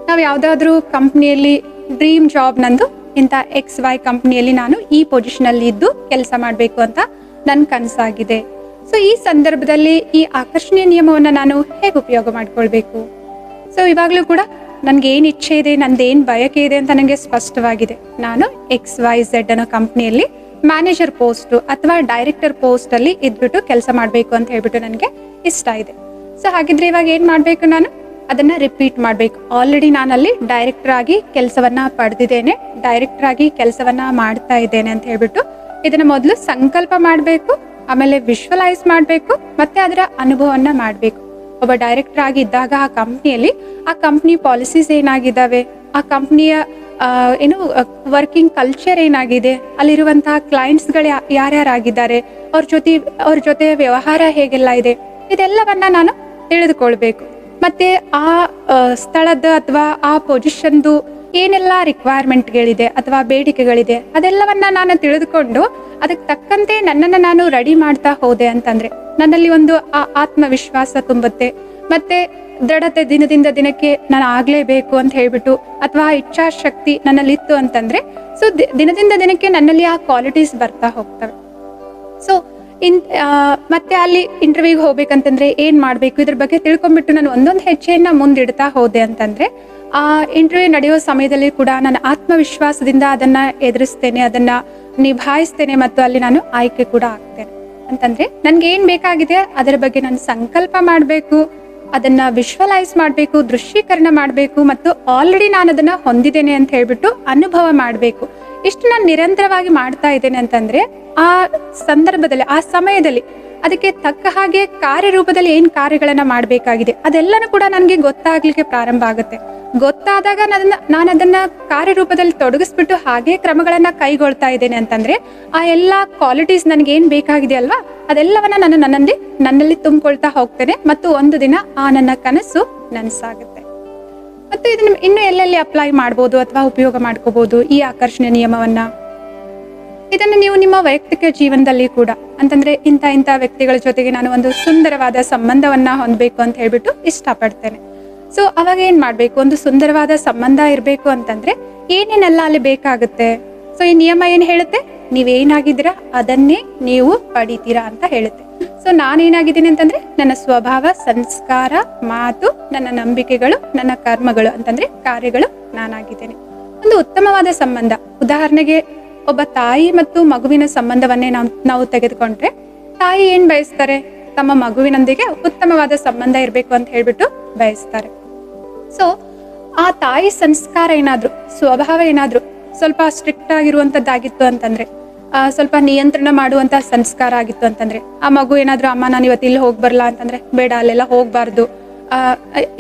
ನಾವು ಯಾವ್ದಾದ್ರು ಕಂಪ್ನಿಯಲ್ಲಿ ಡ್ರೀಮ್ ಜಾಬ್ ನಂದು ಇಂಥ XY ಕಂಪ್ನಿಯಲ್ಲಿ ನಾನು ಈ ಪೊಸಿಷನ್ ಅಲ್ಲಿ ಇದ್ದು ಕೆಲಸ ಮಾಡ್ಬೇಕು ಅಂತ ನನ್ನ ಕನಸಾಗಿದೆ. ಸೊ ಈ ಸಂದರ್ಭದಲ್ಲಿ ಈ ಆಕರ್ಷಣೀಯ ನಿಯಮವನ್ನು ನಾನು ಹೇಗೆ ಉಪಯೋಗ ಮಾಡ್ಕೊಳ್ಬೇಕು? ಸೊ ಇವಾಗಲೂ ಕೂಡ ನನಗೆ ಏನು ಇಚ್ಛೆ ಇದೆ, ನಂದೇನು ಬಯಕೆ ಇದೆ ಅಂತ ನನಗೆ ಸ್ಪಷ್ಟವಾಗಿದೆ. ನಾನು XYZ ಅನ್ನೋ ಕಂಪ್ನಿಯಲ್ಲಿ ಮ್ಯಾನೇಜರ್ ಪೋಸ್ಟು ಅಥವಾ ಡೈರೆಕ್ಟರ್ ಪೋಸ್ಟಲ್ಲಿ ಇದ್ಬಿಟ್ಟು ಕೆಲಸ ಮಾಡಬೇಕು ಅಂತ ಹೇಳ್ಬಿಟ್ಟು ನನಗೆ ಇಷ್ಟ ಇದೆ. ಸೊ ಹಾಗಿದ್ರೆ ಇವಾಗ ಏನು ಮಾಡಬೇಕು? ನಾನು ಅದನ್ನು ರಿಪೀಟ್ ಮಾಡಬೇಕು. ಆಲ್ರೆಡಿ ನಾನಲ್ಲಿ ಡೈರೆಕ್ಟರ್ ಆಗಿ ಕೆಲಸವನ್ನ ಪಡೆದಿದ್ದೇನೆ, ಡೈರೆಕ್ಟರ್ ಆಗಿ ಕೆಲಸವನ್ನ ಮಾಡ್ತಾ ಇದ್ದೇನೆ ಅಂತ ಹೇಳ್ಬಿಟ್ಟು ಇದನ್ನು ಮೊದಲು ಸಂಕಲ್ಪ ಮಾಡಬೇಕು, ಆಮೇಲೆ ವಿಶ್ವಲೈಸ್ ಮಾಡಬೇಕು, ಮತ್ತೆ ಅದರ ಅನುಭವವನ್ನು ಮಾಡಬೇಕು. ಒಬ್ಬ ಡೈರೆಕ್ಟರ್ ಆಗಿ ಇದ್ದಾಗ ಆ ಕಂಪ್ನಿಯಲ್ಲಿ ಆ ಕಂಪ್ನಿ ಪಾಲಿಸೀಸ್ ಏನಾಗಿದ್ದಾವೆ, ಆ ಕಂಪ್ನಿಯ ಏನು ವರ್ಕಿಂಗ್ ಕಲ್ಚರ್ ಏನಾಗಿದೆ, ಅಲ್ಲಿರುವಂತಹ ಕ್ಲೈಂಟ್ಸ್ಗಳು ಯಾರ್ಯಾರಾಗಿದ್ದಾರೆ, ಅವ್ರ ಜೊತೆ ವ್ಯವಹಾರ ಹೇಗೆಲ್ಲ ಇದೆ, ಇದೆಲ್ಲವನ್ನ ನಾನು ತಿಳಿದುಕೊಳ್ಬೇಕು. ಮತ್ತೆ ಆ ಸ್ಥಳದ ಅಥವಾ ಆ ಪೊಸಿಷನ್ದು ಏನೆಲ್ಲ ರಿಕ್ವೈರ್ಮೆಂಟ್ಗಳಿದೆ ಅಥವಾ ಬೇಡಿಕೆಗಳಿದೆ ಅದೆಲ್ಲವನ್ನ ನಾನು ತಿಳಿದುಕೊಂಡು ಅದಕ್ಕೆ ತಕ್ಕಂತೆ ನನ್ನನ್ನು ನಾನು ರೆಡಿ ಮಾಡ್ತಾ ಹೋದೆ ಅಂತಂದ್ರೆ ನನ್ನಲ್ಲಿ ಒಂದು ಆತ್ಮವಿಶ್ವಾಸ ತುಂಬುತ್ತೆ. ಮತ್ತೆ ದೃಢತೆ ದಿನದಿಂದ ದಿನಕ್ಕೆ ನಾನು ಆಗ್ಲೇಬೇಕು ಅಂತ ಹೇಳ್ಬಿಟ್ಟು ಅಥವಾ ಇಚ್ಛಾಶಕ್ತಿ ನನ್ನಲ್ಲಿತ್ತು ಅಂತಂದ್ರೆ ಸೊ ದಿನದಿಂದ ದಿನಕ್ಕೆ ನನ್ನಲ್ಲಿ ಆ ಕ್ವಾಲಿಟೀಸ್ ಬರ್ತಾ ಹೋಗ್ತವೆ. ಸೊ ಮತ್ತೆ ಅಲ್ಲಿ ಇಂಟರ್ವ್ಯೂಗೆ ಹೋಗ್ಬೇಕಂತಂದ್ರೆ ಏನ್ ಮಾಡ್ಬೇಕು ಇದ್ರ ಬಗ್ಗೆ ತಿಳ್ಕೊಂಡ್ಬಿಟ್ಟು ನಾನು ಒಂದೊಂದು ಹೆಜ್ಜೆಯನ್ನ ಮುಂದಿಡ್ತಾ ಹೋದೆ ಅಂತಂದ್ರೆ ಆ ಇಂಟರ್ವ್ಯೂ ನಡೆಯೋ ಸಮಯದಲ್ಲಿ ಕೂಡ ನನ್ನ ಆತ್ಮವಿಶ್ವಾಸದಿಂದ ಅದನ್ನ ಎದುರಿಸ್ತೇನೆ, ಅದನ್ನ ನಿಭಾಯಿಸ್ತೇನೆ ಮತ್ತು ಅಲ್ಲಿ ನಾನು ಆಯ್ಕೆ ಕೂಡ ಆಗ್ತೇನೆ. ಅಂತಂದ್ರೆ ನನ್ಗೆ ಏನ್ ಬೇಕಾಗಿದೆ ಅದರ ಬಗ್ಗೆ ನಾನು ಸಂಕಲ್ಪ ಮಾಡಬೇಕು, ಅದನ್ನ ವಿಶ್ವಲೈಸ್ ಮಾಡಬೇಕು, ದೃಶ್ಯೀಕರಣ ಮಾಡಬೇಕು ಮತ್ತು ಆಲ್ರೆಡಿ ನಾನು ಅದನ್ನ ಹೊಂದಿದ್ದೇನೆ ಅಂತ ಹೇಳ್ಬಿಟ್ಟು ಅನುಭವ ಮಾಡಬೇಕು. ಇಷ್ಟು ನಾನು ನಿರಂತರವಾಗಿ ಮಾಡ್ತಾ ಇದ್ದೇನೆ ಅಂತಂದ್ರೆ ಆ ಸಂದರ್ಭದಲ್ಲಿ ಆ ಸಮಯದಲ್ಲಿ ಅದಕ್ಕೆ ತಕ್ಕ ಹಾಗೆ ಕಾರ್ಯರೂಪದಲ್ಲಿ ಏನ್ ಕಾರ್ಯಗಳನ್ನ ಮಾಡಬೇಕಾಗಿದೆ ಅದೆಲ್ಲನೂ ಕೂಡ ನನಗೆ ಗೊತ್ತಾಗ್ಲಿಕ್ಕೆ ಪ್ರಾರಂಭ ಆಗುತ್ತೆ. ಗೊತ್ತಾದಾಗ ನಾನು ಅದನ್ನ ಕಾರ್ಯರೂಪದಲ್ಲಿ ತೊಡಗಿಸ್ಬಿಟ್ಟು ಹಾಗೆ ಕ್ರಮಗಳನ್ನ ಕೈಗೊಳ್ತಾ ಇದ್ದೇನೆ ಅಂತಂದ್ರೆ ಆ ಎಲ್ಲಾ ಕ್ವಾಲಿಟೀಸ್ ನನಗೆ ಏನ್ ಬೇಕಾಗಿದೆ ಅಲ್ವಾ ಅದೆಲ್ಲವನ್ನ ನಾನು ನನ್ನಲ್ಲಿ ತುಂಬಿಕೊಳ್ತಾ ಹೋಗ್ತೇನೆ ಮತ್ತು ಒಂದು ದಿನ ಆ ನನ್ನ ಕನಸು ನನಸಾಗುತ್ತೆ. ಮತ್ತು ಇದನ್ನ ಇನ್ನು ಎಲ್ಲೆಲ್ಲಿ ಅಪ್ಲೈ ಮಾಡ್ಬೋದು ಅಥವಾ ಉಪಯೋಗ ಮಾಡ್ಕೋಬಹುದು ಈ ಆಕರ್ಷಣೆ ನಿಯಮವನ್ನ? ಇದನ್ನು ನೀವು ನಿಮ್ಮ ವೈಯಕ್ತಿಕ ಜೀವನದಲ್ಲಿ ಕೂಡ ಅಂತಂದ್ರೆ ಇಂಥ ವ್ಯಕ್ತಿಗಳ ಜೊತೆಗೆ ನಾನು ಒಂದು ಸುಂದರವಾದ ಸಂಬಂಧವನ್ನ ಹೊಂದಬೇಕು ಅಂತ ಹೇಳ್ಬಿಟ್ಟು ಇಷ್ಟಪಡ್ತೇನೆ. ಸೊ ಅವಾಗ ಏನ್ ಮಾಡ್ಬೇಕು? ಒಂದು ಸುಂದರವಾದ ಸಂಬಂಧ ಇರಬೇಕು ಅಂತಂದ್ರೆ ಏನೇನೆಲ್ಲ ಅಲ್ಲಿ ಬೇಕಾಗುತ್ತೆ? ಸೊ ಈ ನಿಯಮ ಏನ್ ಹೇಳುತ್ತೆ? ನೀವೇನಾಗಿದ್ದೀರಾ ಅದನ್ನೇ ನೀವು ಪಡಿತೀರಾ ಅಂತ ಹೇಳುತ್ತೆ. ಸೊ ನಾನೇನಾಗಿದ್ದೀನಿ ಅಂತಂದ್ರೆ ನನ್ನ ಸ್ವಭಾವ, ಸಂಸ್ಕಾರ, ಮಾತು, ನನ್ನ ನಂಬಿಕೆಗಳು, ನನ್ನ ಕರ್ಮಗಳು ಅಂತಂದ್ರೆ ಕಾರ್ಯಗಳು ನಾನಾಗಿದ್ದೇನೆ. ಒಂದು ಉತ್ತಮವಾದ ಸಂಬಂಧ, ಉದಾಹರಣೆಗೆ ಒಬ್ಬ ತಾಯಿ ಮತ್ತು ಮಗುವಿನ ಸಂಬಂಧವನ್ನೇ ನಾವು ತೆಗೆದುಕೊಂಡ್ರೆ ತಾಯಿ ಏನ್ ಬಯಸ್ತಾರೆ? ತಮ್ಮ ಮಗುವಿನೊಂದಿಗೆ ಉತ್ತಮವಾದ ಸಂಬಂಧ ಇರಬೇಕು ಅಂತ ಹೇಳ್ಬಿಟ್ಟು ಬಯಸ್ತಾರೆ. ಸೊ ಆ ತಾಯಿ ಸಂಸ್ಕಾರ ಏನಾದ್ರು, ಸ್ವಭಾವ ಏನಾದ್ರು ಸ್ವಲ್ಪ ಸ್ಟ್ರಿಕ್ಟ್ ಆಗಿರುವಂತದ್ದಾಗಿತ್ತು ಅಂತಂದ್ರೆ, ಸ್ವಲ್ಪ ನಿಯಂತ್ರಣ ಮಾಡುವಂತ ಸಂಸ್ಕಾರ ಆಗಿತ್ತು ಅಂತಂದ್ರೆ, ಆ ಮಗು ಏನಾದ್ರು ಅಮ್ಮ ನಾನು ಇವತ್ತು ಇಲ್ಲಿ ಹೋಗಿ ಬರಲ್ಲ ಅಂತಂದ್ರೆ ಬೇಡ ಅಲ್ಲೆಲ್ಲ ಹೋಗ್ಬಾರ್ದು,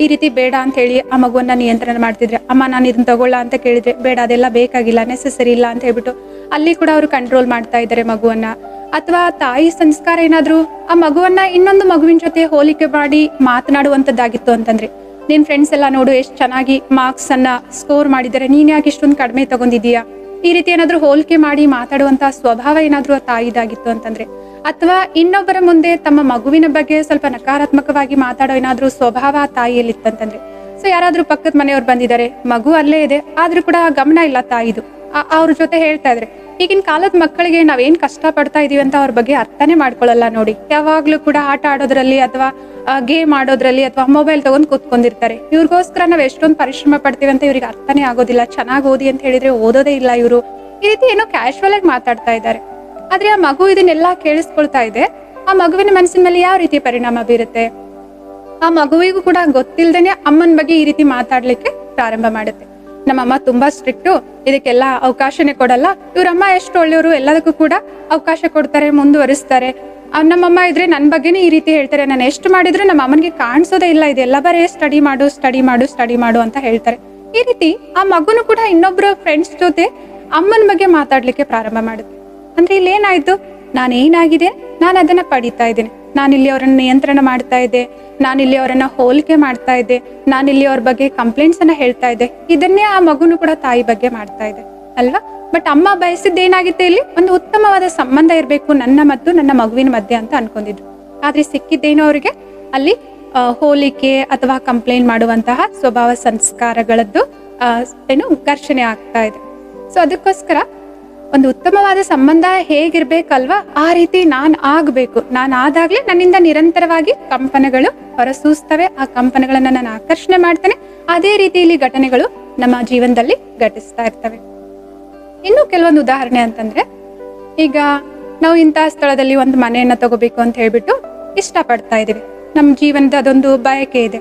ಈ ರೀತಿ ಬೇಡ ಅಂತ ಹೇಳಿ ಆ ಮಗುವನ್ನ ನಿಯಂತ್ರಣ ಮಾಡ್ತಿದ್ರೆ, ಅಮ್ಮ ನಾನು ಇದನ್ನ ತಗೊಳ್ಳ ಅಂತ ಕೇಳಿದ್ರೆ ಬೇಡ ಅದೆಲ್ಲ ಬೇಕಾಗಿಲ್ಲ, ನೆಸೆಸರಿ ಇಲ್ಲ ಅಂತ ಹೇಳ್ಬಿಟ್ಟು ಅಲ್ಲಿ ಕೂಡ ಅವರು ಕಂಟ್ರೋಲ್ ಮಾಡ್ತಾ ಇದ್ದಾರೆ ಮಗುವನ್ನ. ಅಥವಾ ತಾಯಿ ಸಂಸ್ಕಾರ ಏನಾದ್ರು ಆ ಮಗುವನ್ನ ಇನ್ನೊಂದು ಮಗುವಿನ ಜೊತೆ ಹೋಲಿಕೆ ಮಾಡಿ ಮಾತನಾಡುವಂತದ್ದಾಗಿತ್ತು ಅಂತಂದ್ರೆ, ನಿನ್ ಫ್ರೆಂಡ್ಸ್ ಎಲ್ಲ ನೋಡು ಎಷ್ಟು ಚೆನ್ನಾಗಿ ಮಾರ್ಕ್ಸ್ ಅನ್ನ ಸ್ಕೋರ್ ಮಾಡಿದ್ದಾರೆ, ನೀನ್ ಯಾಕೆ ಇಷ್ಟೊಂದು ಕಡಿಮೆ ತಗೊಂಡಿದೀಯಾ, ಈ ರೀತಿ ಏನಾದ್ರು ಹೋಲಿಕೆ ಮಾಡಿ ಮಾತಾಡುವಂತ ಸ್ವಭಾವ ಏನಾದ್ರು ಆ ತಾಯಿದಾಗಿತ್ತು ಅಂತಂದ್ರೆ, ಅಥವಾ ಇನ್ನೊಬ್ಬರ ಮುಂದೆ ತಮ್ಮ ಮಗುವಿನ ಬಗ್ಗೆ ಸ್ವಲ್ಪ ನಕಾರಾತ್ಮಕವಾಗಿ ಮಾತಾಡೋ ಏನಾದ್ರು ಸ್ವಭಾವ ಆ ತಾಯಿಯಲ್ಲಿ ಇತ್ತಂತಂದ್ರೆ, ಸೊ ಯಾರಾದ್ರೂ ಪಕ್ಕದ ಮನೆಯವ್ರು ಬಂದಿದ್ದಾರೆ, ಮಗು ಅಲ್ಲೇ ಇದೆ ಆದ್ರೂ ಕೂಡ ಗಮನ ಇಲ್ಲ ತಾಯಿದು, ಅವ್ರ ಜೊತೆ ಹೇಳ್ತಾ ಇದ್ರೆ, ಈಗಿನ ಕಾಲದ ಮಕ್ಕಳಿಗೆ ನಾವೇನ್ ಕಷ್ಟ ಪಡ್ತಾ ಇದೀವಿ ಅಂತ ಅವ್ರ ಬಗ್ಗೆ ಅರ್ಥನೇ ಮಾಡ್ಕೊಳ್ಳಲ್ಲ ನೋಡಿ. ಯಾವಾಗ್ಲೂ ಕೂಡ ಆಟ ಆಡೋದ್ರಲ್ಲಿ ಅಥವಾ ಗೇಮ್ ಆಡೋದ್ರಲ್ಲಿ ಅಥವಾ ಮೊಬೈಲ್ ತಗೊಂಡ್ ಕೂತ್ಕೊಂಡಿರ್ತಾರೆ. ಇವ್ರಿಗೋಸ್ಕರ ನಾವ್ ಎಷ್ಟೊಂದು ಪರಿಶ್ರಮ ಪಡ್ತೀವಿ ಅಂತ ಇವ್ರಿಗೆ ಅರ್ಥನೇ ಆಗೋದಿಲ್ಲ. ಚೆನ್ನಾಗಿ ಓದಿ ಅಂತ ಹೇಳಿದ್ರೆ ಓದೋದೇ ಇಲ್ಲ ಇವರು, ಈ ರೀತಿ ಏನೋ ಕ್ಯಾಶುವಲ್ ಆಗಿ ಮಾತಾಡ್ತಾ ಇದ್ದಾರೆ. ಆದ್ರೆ ಆ ಮಗು ಇದನ್ನೆಲ್ಲಾ ಕೇಳಿಸ್ಕೊಳ್ತಾ ಇದೆ. ಆ ಮಗುವಿನ ಮನಸ್ಸಿನ ಮೇಲೆ ಯಾವ ರೀತಿ ಪರಿಣಾಮ ಬೀರುತ್ತೆ? ಆ ಮಗುವಿಗೂ ಕೂಡ ಗೊತ್ತಿಲ್ದೇನೆ ಅಮ್ಮನ ಬಗ್ಗೆ ಈ ರೀತಿ ಮಾತಾಡ್ಲಿಕ್ಕೆ ಪ್ರಾರಂಭ ಮಾಡುತ್ತೆ. ನಮ್ಮಮ್ಮ ತುಂಬಾ ಸ್ಟ್ರಿಕ್ಟು, ಇದಕ್ಕೆಲ್ಲ ಅವಕಾಶನೇ ಕೊಡಲ್ಲ, ಇವ್ರಮ್ಮ ಎಷ್ಟು ಒಳ್ಳೆಯವರು, ಎಲ್ಲದಕ್ಕೂ ಕೂಡ ಅವಕಾಶ ಕೊಡ್ತಾರೆ, ಮುಂದುವರಿಸ್ತಾರೆ. ನಮ್ಮಮ್ಮ ಇದ್ರೆ ನನ್ನ ಬಗ್ಗೆನೇ ಈ ರೀತಿ ಹೇಳ್ತಾರೆ, ನಾನು ಎಷ್ಟು ಮಾಡಿದ್ರು ನಮ್ಮ ಅಮ್ಮನಿಗೆ ಕಾಣಿಸೋದೇ ಇಲ್ಲ, ಇದೆಲ್ಲ ಬರೇ ಸ್ಟಡಿ ಮಾಡು ಅಂತ ಹೇಳ್ತಾರೆ. ಈ ರೀತಿ ಆ ಮಗುನು ಕೂಡ ಇನ್ನೊಬ್ರು ಫ್ರೆಂಡ್ಸ್ ಜೊತೆ ಅಮ್ಮನ ಬಗ್ಗೆ ಮಾತಾಡ್ಲಿಕ್ಕೆ ಪ್ರಾರಂಭ ಮಾಡುತ್ತೆ. ಅಂದ್ರೆ ಇಲ್ಲಿ ಏನಾಯ್ತು? ನಾನೇನಾಗಿದೆ ನಾನು ಅದನ್ನ ಪಡಿತಾ ಇದ್ದೇನೆ, ನಾನಿಲ್ಲಿ ಅವರನ್ನ ನಿಯಂತ್ರಣ ಮಾಡ್ತಾ ಇದ್ದೆ, ನಾನಿಲ್ಲಿ ಅವರನ್ನ ಹೋಲಿಕೆ ಮಾಡ್ತಾ ಇದ್ದೆ, ನಾನಿಲ್ಲಿ ಅವ್ರ ಬಗ್ಗೆ ಕಂಪ್ಲೇಂಟ್ಸ್ ಅನ್ನ ಹೇಳ್ತಾ ಇದ್ದೆ. ಇದನ್ನೇ ಆ ಮಗುನು ಕೂಡ ತಾಯಿ ಬಗ್ಗೆ ಮಾಡ್ತಾ ಇದೆ ಅಲ್ವಾ? ಬಟ್ ಅಮ್ಮ ಬಯಸಿದ್ದೇನಾಗಿತ್ತು? ಇಲ್ಲಿ ಒಂದು ಉತ್ತಮವಾದ ಸಂಬಂಧ ಇರಬೇಕು ನನ್ನ ಮತ್ತು ನನ್ನ ಮಗುವಿನ ಮಧ್ಯೆ ಅಂತ ಅನ್ಕೊಂಡಿದ್ರು. ಆದ್ರೆ ಸಿಕ್ಕಿದ್ದೇನೋ ಅವರಿಗೆ ಅಲ್ಲಿ ಹೋಲಿಕೆ ಅಥವಾ ಕಂಪ್ಲೇಂಟ್ ಮಾಡುವಂತಹ ಸ್ವಭಾವ ಸಂಸ್ಕಾರಗಳದ್ದು ಏನು ಘರ್ಷಣೆ ಆಗ್ತಾ ಇದೆ. ಸೊ ಅದಕ್ಕೋಸ್ಕರ ಒಂದು ಉತ್ತಮವಾದ ಸಂಬಂಧ ಹೇಗಿರ್ಬೇಕಲ್ವಾ ಆ ರೀತಿ ನಾನು ಆಗ್ಬೇಕು. ನಾನು ಆದಾಗ್ಲೇ ನನ್ನಿಂದ ನಿರಂತರವಾಗಿ ಕಂಪನಗಳು ಹೊರಸೂಸ್ತವೆ. ಆ ಕಂಪನಗಳನ್ನ ನಾನು ಆಕರ್ಷಣೆ ಮಾಡ್ತೇನೆ. ಅದೇ ರೀತಿಯಲ್ಲಿ ಘಟನೆಗಳು ನಮ್ಮ ಜೀವನದಲ್ಲಿ ಘಟಿಸ್ತಾ ಇರ್ತವೆ. ಇನ್ನು ಕೆಲವೊಂದು ಉದಾಹರಣೆ ಅಂತಂದ್ರೆ, ಈಗ ನಾವು ಇಂತಹ ಸ್ಥಳದಲ್ಲಿ ಒಂದು ಮನೆಯನ್ನ ತಗೋಬೇಕು ಅಂತ ಹೇಳ್ಬಿಟ್ಟು ಇಷ್ಟಪಡ್ತಾ ಇದೀವಿ. ನಮ್ಮ ಜೀವನದ ಅದೊಂದು ಬಯಕೆ ಇದೆ.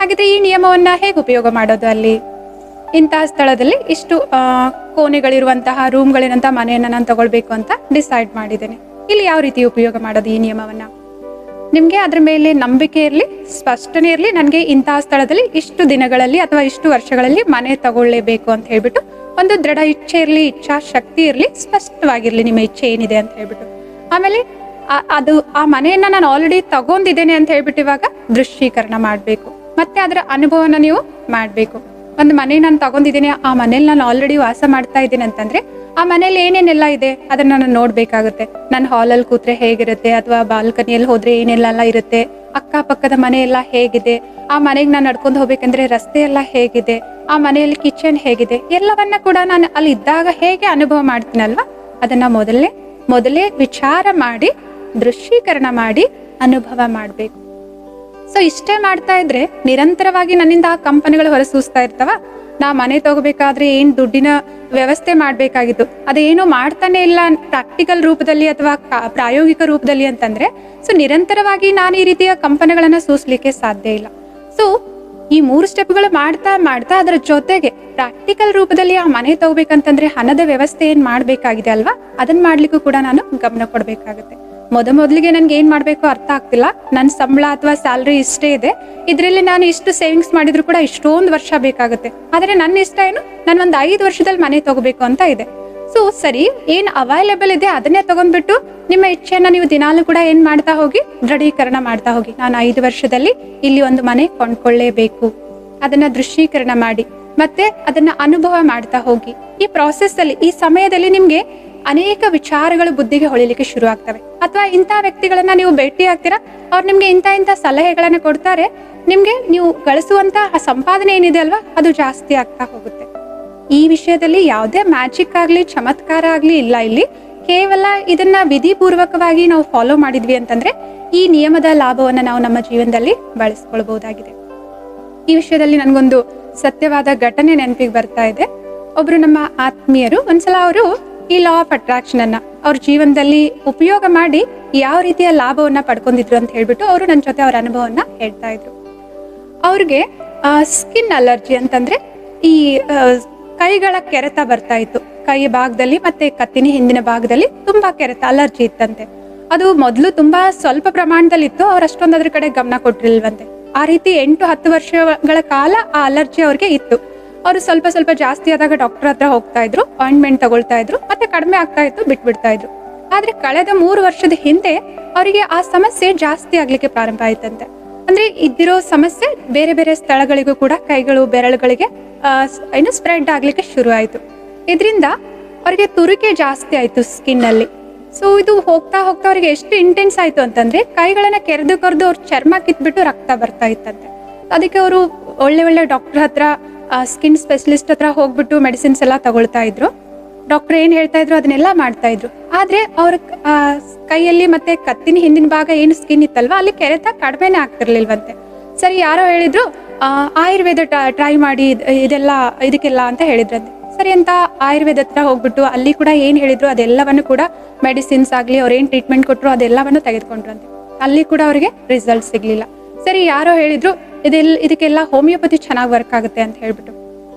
ಹಾಗಿದ್ರೆ ಈ ನಿಯಮವನ್ನ ಹೇಗೆ ಉಪಯೋಗ ಮಾಡೋದು? ಅಲ್ಲಿ ಇಂತಹ ಸ್ಥಳದಲ್ಲಿ ಇಷ್ಟು ಕೋಣೆಗಳಿರುವಂತಹ ರೂಮ್ಗಳಿರುವಂತಹ ಮನೆಯನ್ನ ನಾನು ತಗೊಳ್ಬೇಕು ಅಂತ ಡಿಸೈಡ್ ಮಾಡಿದ್ದೇನೆ. ಇಲ್ಲಿ ಯಾವ ರೀತಿ ಉಪಯೋಗ ಮಾಡೋದು ಈ ನಿಯಮವನ್ನ? ನಿಮ್ಗೆ ಅದ್ರ ಮೇಲೆ ನಂಬಿಕೆ ಇರಲಿ, ಸ್ಪಷ್ಟನೆ ಇರಲಿ. ನನಗೆ ಇಂತಹ ಸ್ಥಳದಲ್ಲಿ ಇಷ್ಟು ದಿನಗಳಲ್ಲಿ ಅಥವಾ ಇಷ್ಟು ವರ್ಷಗಳಲ್ಲಿ ಮನೆ ತಗೊಳ್ಳೇಬೇಕು ಅಂತ ಹೇಳ್ಬಿಟ್ಟು ಒಂದು ದೃಢ ಇಚ್ಛೆ ಇರಲಿ, ಇಚ್ಛಾ ಶಕ್ತಿ ಇರಲಿ, ಸ್ಪಷ್ಟವಾಗಿರ್ಲಿ ನಿಮ್ಮ ಇಚ್ಛೆ ಏನಿದೆ ಅಂತ ಹೇಳ್ಬಿಟ್ಟು. ಆಮೇಲೆ ಅದು ಆ ಮನೆಯನ್ನ ನಾನು ಆಲ್ರೆಡಿ ತಗೊಂಡಿದ್ದೇನೆ ಅಂತ ಹೇಳ್ಬಿಟ್ಟು ಇವಾಗ ದೃಶ್ಯೀಕರಣ ಮಾಡ್ಬೇಕು. ಮತ್ತೆ ಅದರ ಅನುಭವನ ನೀವು ಮಾಡ್ಬೇಕು. ಒಂದು ಮನೆ ನಾನು ತಗೊಂಡಿದ್ದೀನಿ, ಆ ಮನೇಲಿ ನಾನು ಆಲ್ರೆಡಿ ವಾಸ ಮಾಡ್ತಾ ಇದ್ದೀನಿ ಅಂತಂದ್ರೆ ಆ ಮನೇಲಿ ಏನೇನೆಲ್ಲ ಇದೆ ಅದನ್ನ ನಾನು ನೋಡ್ಬೇಕಾಗುತ್ತೆ. ನಾನು ಹಾಲಲ್ಲಿ ಕೂತ್ರೆ ಹೇಗಿರುತ್ತೆ, ಅಥವಾ ಬಾಲ್ಕನಿಯಲ್ಲಿ ಹೋದ್ರೆ ಏನೆಲ್ಲ ಇರುತ್ತೆ, ಅಕ್ಕಪಕ್ಕದ ಮನೆ ಎಲ್ಲ ಹೇಗಿದೆ, ಆ ಮನೆಗೆ ನಾನು ನಡ್ಕೊಂಡು ಹೋಗ್ಬೇಕಂದ್ರೆ ರಸ್ತೆ ಎಲ್ಲ ಹೇಗಿದೆ, ಆ ಮನೆಯಲ್ಲಿ ಕಿಚನ್ ಹೇಗಿದೆ, ಎಲ್ಲವನ್ನ ಕೂಡ ನಾನು ಅಲ್ಲಿ ಇದ್ದಾಗ ಹೇಗೆ ಅನುಭವ ಮಾಡ್ತೀನಲ್ವಾ, ಅದನ್ನ ಮೊದಲೇ ವಿಚಾರ ಮಾಡಿ ದೃಶ್ಯೀಕರಣ ಮಾಡಿ ಅನುಭವ ಮಾಡ್ಬೇಕು. ಸೊ ಇಷ್ಟೇ ಮಾಡ್ತಾ ಇದ್ರೆ ನಿರಂತರವಾಗಿ ನನ್ನಿಂದ ಆ ಕಂಪನಿಗಳು ಹೊರಸೂಸ್ತಾ ಇರ್ತಾವ. ನಾ ಮನೆ ತಗೋಬೇಕಾದ್ರೆ ಏನ್ ದುಡ್ಡಿನ ವ್ಯವಸ್ಥೆ ಮಾಡ್ಬೇಕಾಗಿತ್ತು ಅದೇನು ಮಾಡ್ತಾನೆ ಇಲ್ಲ ಪ್ರಾಕ್ಟಿಕಲ್ ರೂಪದಲ್ಲಿ ಅಥವಾ ಪ್ರಾಯೋಗಿಕ ರೂಪದಲ್ಲಿ ಅಂತಂದ್ರೆ, ಸೊ ನಿರಂತರವಾಗಿ ನಾನು ಈ ರೀತಿಯ ಕಂಪನಿಗಳನ್ನ ಸೂಸ್ಲಿಕ್ಕೆ ಸಾಧ್ಯ ಇಲ್ಲ. ಸೊ ಈ 3 ಸ್ಟೆಪ್ಗಳು ಮಾಡ್ತಾ ಅದರ ಜೊತೆಗೆ ಪ್ರಾಕ್ಟಿಕಲ್ ರೂಪದಲ್ಲಿ ಆ ಮನೆ ತಗೋಬೇಕಂತಂದ್ರೆ ಹಣದ ವ್ಯವಸ್ಥೆ ಏನ್ ಮಾಡ್ಬೇಕಾಗಿದೆ ಅಲ್ವಾ, ಅದನ್ನ ಮಾಡ್ಲಿಕ್ಕೂ ಕೂಡ ನಾನು ಗಮನ ಕೊಡ್ಬೇಕಾಗುತ್ತೆ. ಮೊದಲಿಗೆ ನನ್ಗೆ ಏನ್ ಮಾಡ್ಬೇಕು ಅರ್ಥ ಆಗ್ತಿಲ್ಲ. ನನ್ನ ಸಂಬಳ ಅಥವಾ ಸ್ಯಾಲ್ರಿ ಇಷ್ಟೇ ಇದೆ, ಇದ್ರಲ್ಲಿ ನಾನು ಇಷ್ಟು ಸೇವಿಂಗ್ಸ್ ಮಾಡಿದ್ರು ಕೂಡ ಇಷ್ಟೊಂದು ವರ್ಷ ಬೇಕಾಗುತ್ತೆ. ಆದ್ರೆ ನನ್ನ ಇಷ್ಟ ಏನು, ನಾನು ಒಂದು 5 ವರ್ಷದಲ್ಲಿ ಮನೆ ತಗೋಬೇಕು ಅಂತ ಇದೆ. ಸೊ ಸರಿ, ಏನ್ ಅವೈಲೇಬಲ್ ಇದೆ ಅದನ್ನೇ ತಗೊಂಡ್ಬಿಟ್ಟು ನಿಮ್ಮ ಇಚ್ಛೆಯನ್ನ ನೀವು ದಿನಾಲೂ ಕೂಡ ಏನ್ ಮಾಡ್ತಾ ಹೋಗಿ, ದೃಢೀಕರಣ ಮಾಡ್ತಾ ಹೋಗಿ. ನಾನು 5 ವರ್ಷದಲ್ಲಿ ಇಲ್ಲಿ ಒಂದು ಮನೆ ಕೊಂಡ್ಕೊಳ್ಳೇಬೇಕು, ಅದನ್ನ ದೃಶ್ಯೀಕರಣ ಮಾಡಿ ಮತ್ತೆ ಅದನ್ನ ಅನುಭವ ಮಾಡ್ತಾ ಹೋಗಿ. ಈ ಪ್ರಾಸೆಸ್ ಅಲ್ಲಿ, ಈ ಸಮಯದಲ್ಲಿ ನಿಮ್ಗೆ ಅನೇಕ ವಿಚಾರಗಳು ಬುದ್ಧಿಗೆ ಹೊಳಿಲಿಕ್ಕೆ ಶುರು ಆಗ್ತವೆ. ಅಥವಾ ಇಂಥ ವ್ಯಕ್ತಿಗಳನ್ನ ನೀವು ಭೇಟಿ ಆಗ್ತೀರಾ, ಅವ್ರು ನಿಮ್ಗೆ ಇಂಥ ಸಲಹೆಗಳನ್ನ ಕೊಡ್ತಾರೆ. ನಿಮ್ಗೆ ನೀವು ಗಳಿಸುವಂತ ಸಂಪಾದನೆ ಏನಿದೆ ಅಲ್ವಾ, ಅದು ಜಾಸ್ತಿ ಆಗ್ತಾ ಹೋಗುತ್ತೆ. ಈ ವಿಷಯದಲ್ಲಿ ಯಾವುದೇ ಮ್ಯಾಜಿಕ್ ಆಗ್ಲಿ ಚಮತ್ಕಾರ ಆಗ್ಲಿ ಇಲ್ಲ. ಇಲ್ಲಿ ಕೇವಲ ಇದನ್ನ ವಿಧಿಪೂರ್ವಕವಾಗಿ ನಾವು ಫಾಲೋ ಮಾಡಿದ್ವಿ ಅಂತಂದ್ರೆ ಈ ನಿಯಮದ ಲಾಭವನ್ನ ನಾವು ನಮ್ಮ ಜೀವನದಲ್ಲಿ ಬಳಸ್ಕೊಳ್ಬಹುದಾಗಿದೆ. ಈ ವಿಷಯದಲ್ಲಿ ನನ್ಗೊಂದು ಸತ್ಯವಾದ ಘಟನೆ ನೆನಪಿಗೆ ಬರ್ತಾ ಇದೆ. ಒಬ್ರು ನಮ್ಮ ಆತ್ಮೀಯರು ಒಂದ್ಸಲ ಅವರು ಈ ಲಾ ಆಫ್ ಅಟ್ರಾಕ್ಷನ್ ಅನ್ನ ಅವ್ರ ಜೀವನದಲ್ಲಿ ಉಪಯೋಗ ಮಾಡಿ ಯಾವ ರೀತಿಯ ಲಾಭವನ್ನ ಪಡ್ಕೊಂಡಿದ್ರು ಅಂತ ಹೇಳ್ಬಿಟ್ಟು ಅವರು ನನ್ನ ಜೊತೆ ಅವ್ರ ಅನುಭವವನ್ನ ಹೇಳ್ತಾ ಇದ್ರು. ಅವ್ರಿಗೆ ಸ್ಕಿನ್ ಅಲರ್ಜಿ ಅಂತಂದ್ರೆ ಈ ಕೈಗಳ ಕೆರೆತ ಬರ್ತಾ ಇತ್ತು. ಕೈ ಭಾಗದಲ್ಲಿ ಮತ್ತೆ ಕತ್ತಿನ ಹಿಂದಿನ ಭಾಗದಲ್ಲಿ ತುಂಬಾ ಕೆರೆತ, ಅಲರ್ಜಿ ಇತ್ತಂತೆ. ಅದು ಮೊದಲು ತುಂಬಾ ಸ್ವಲ್ಪ ಪ್ರಮಾಣದಲ್ಲಿ ಇತ್ತು, ಅವ್ರು ಅಷ್ಟೊಂದು ಅದ್ರ ಕಡೆ ಗಮನ ಕೊಟ್ಟಿರ್ಲಿಲ್ವಂತೆ. ಆ ರೀತಿ 8-10 ವರ್ಷಗಳ ಕಾಲ ಆ ಅಲರ್ಜಿ ಅವ್ರಿಗೆ ಇತ್ತು. ಅವರು ಸ್ವಲ್ಪ ಜಾಸ್ತಿ ಆದಾಗ ಡಾಕ್ಟರ್ ಹತ್ರ ಹೋಗ್ತಾ ಇದ್ರು, ಅಪಾಯಿಂಟ್ಮೆಂಟ್ ತಗೊಳ್ತಾ ಇದ್ರು, ಮತ್ತೆ ಕಡಿಮೆ ಆಗ್ತಾ ಇತ್ತು, ಬಿಟ್ಬಿಡ್ತಾ ಇದ್ರು. ಆದ್ರೆ ಕಳೆದ 3 ವರ್ಷದ ಹಿಂದೆ ಅವರಿಗೆ ಆ ಸಮಸ್ಯೆ ಜಾಸ್ತಿ ಆಗ್ಲಿಕ್ಕೆ ಪ್ರಾರಂಭ ಆಯ್ತಂತೆ. ಅಂದ್ರೆ ಇದ್ದಿರೋ ಸಮಸ್ಯೆ ಬೇರೆ ಬೇರೆ ಸ್ಥಳಗಳಿಗೂ ಕೂಡ ಕೈಗಳು ಬೆರಳುಗಳಿಗೆ ಸ್ಪ್ರೆಡ್ ಆಗ್ಲಿಕ್ಕೆ ಶುರು ಆಯ್ತು. ಇದರಿಂದ ಅವ್ರಿಗೆ ತುರಿಕೆ ಜಾಸ್ತಿ ಆಯ್ತು ಸ್ಕಿನ್ ಅಲ್ಲಿ. ಸೊ ಇದು ಹೋಗ್ತಾ ಅವ್ರಿಗೆ ಎಷ್ಟು ಇಂಟೆನ್ಸ್ ಆಯ್ತು ಅಂತಂದ್ರೆ ಕೈಗಳನ್ನ ಕೆರೆದು ಅವ್ರ ಚರ್ಮ ಕಿತ್ಬಿಟ್ಟು ರಕ್ತ ಬರ್ತಾ ಇತ್ತಂತೆ. ಅದಕ್ಕೆ ಅವರು ಒಳ್ಳೆ ಡಾಕ್ಟರ್ ಹತ್ರ, ಸ್ಕಿನ್ ಸ್ಪೆಷಲಿಸ್ಟ್ ಹತ್ರ ಹೋಗ್ಬಿಟ್ಟು ಮೆಡಿಸಿನ್ಸ್ ಎಲ್ಲ ತಗೊಳ್ತಾ ಇದ್ರು. ಡಾಕ್ಟರ್ ಏನ್ ಹೇಳ್ತಾ ಇದ್ರು ಅದನ್ನೆಲ್ಲ ಮಾಡ್ತಾ ಇದ್ರು. ಆದ್ರೆ ಅವ್ರ ಕೈಯಲ್ಲಿ ಮತ್ತೆ ಕತ್ತಿನ ಹಿಂದಿನ ಭಾಗ ಏನು ಸ್ಕಿನ್ ಇತ್ತಲ್ವಾ, ಅಲ್ಲಿ ಕೆರೆತ ಕಡಿಮೆನೆ ಆಗ್ತಿರ್ಲಿಲ್ವಂತೆ. ಸರಿ, ಯಾರೋ ಹೇಳಿದ್ರು ಆಯುರ್ವೇದ ಟ್ರೈ ಮಾಡಿ ಇದಕ್ಕೆಲ್ಲ ಅಂತ ಹೇಳಿದ್ರಂತೆ. ಸರಿ ಅಂತ ಆಯುರ್ವೇದ ಹತ್ರ ಹೋಗ್ಬಿಟ್ಟು ಅಲ್ಲಿ ಕೂಡ ಏನ್ ಹೇಳಿದ್ರು ಅದೆಲ್ಲವನ್ನು ಕೂಡ ಮೆಡಿಸಿನ್ಸ್ ಆಗ್ಲಿ ಅವ್ರು ಏನ್ ಟ್ರೀಟ್ಮೆಂಟ್ ಕೊಟ್ರು ಅದೆಲ್ಲವನ್ನು ತೆಗೆದುಕೊಂಡ್ರಂತೆ. ಅಲ್ಲಿ ಕೂಡ ಅವ್ರಿಗೆ ರಿಸಲ್ಟ್ ಸಿಗ್ಲಿಲ್ಲ. ಸರಿ, ಯಾರೋ ಹೇಳಿದ್ರು ಇದಕ್ಕೆಲ್ಲ ಹೋಮಿಯೋಪತಿ ಚೆನ್ನಾಗಿ ವರ್ಕ್ ಆಗುತ್ತೆ ಅಂತ ಹೇಳ್ಬಿಟ್ಟು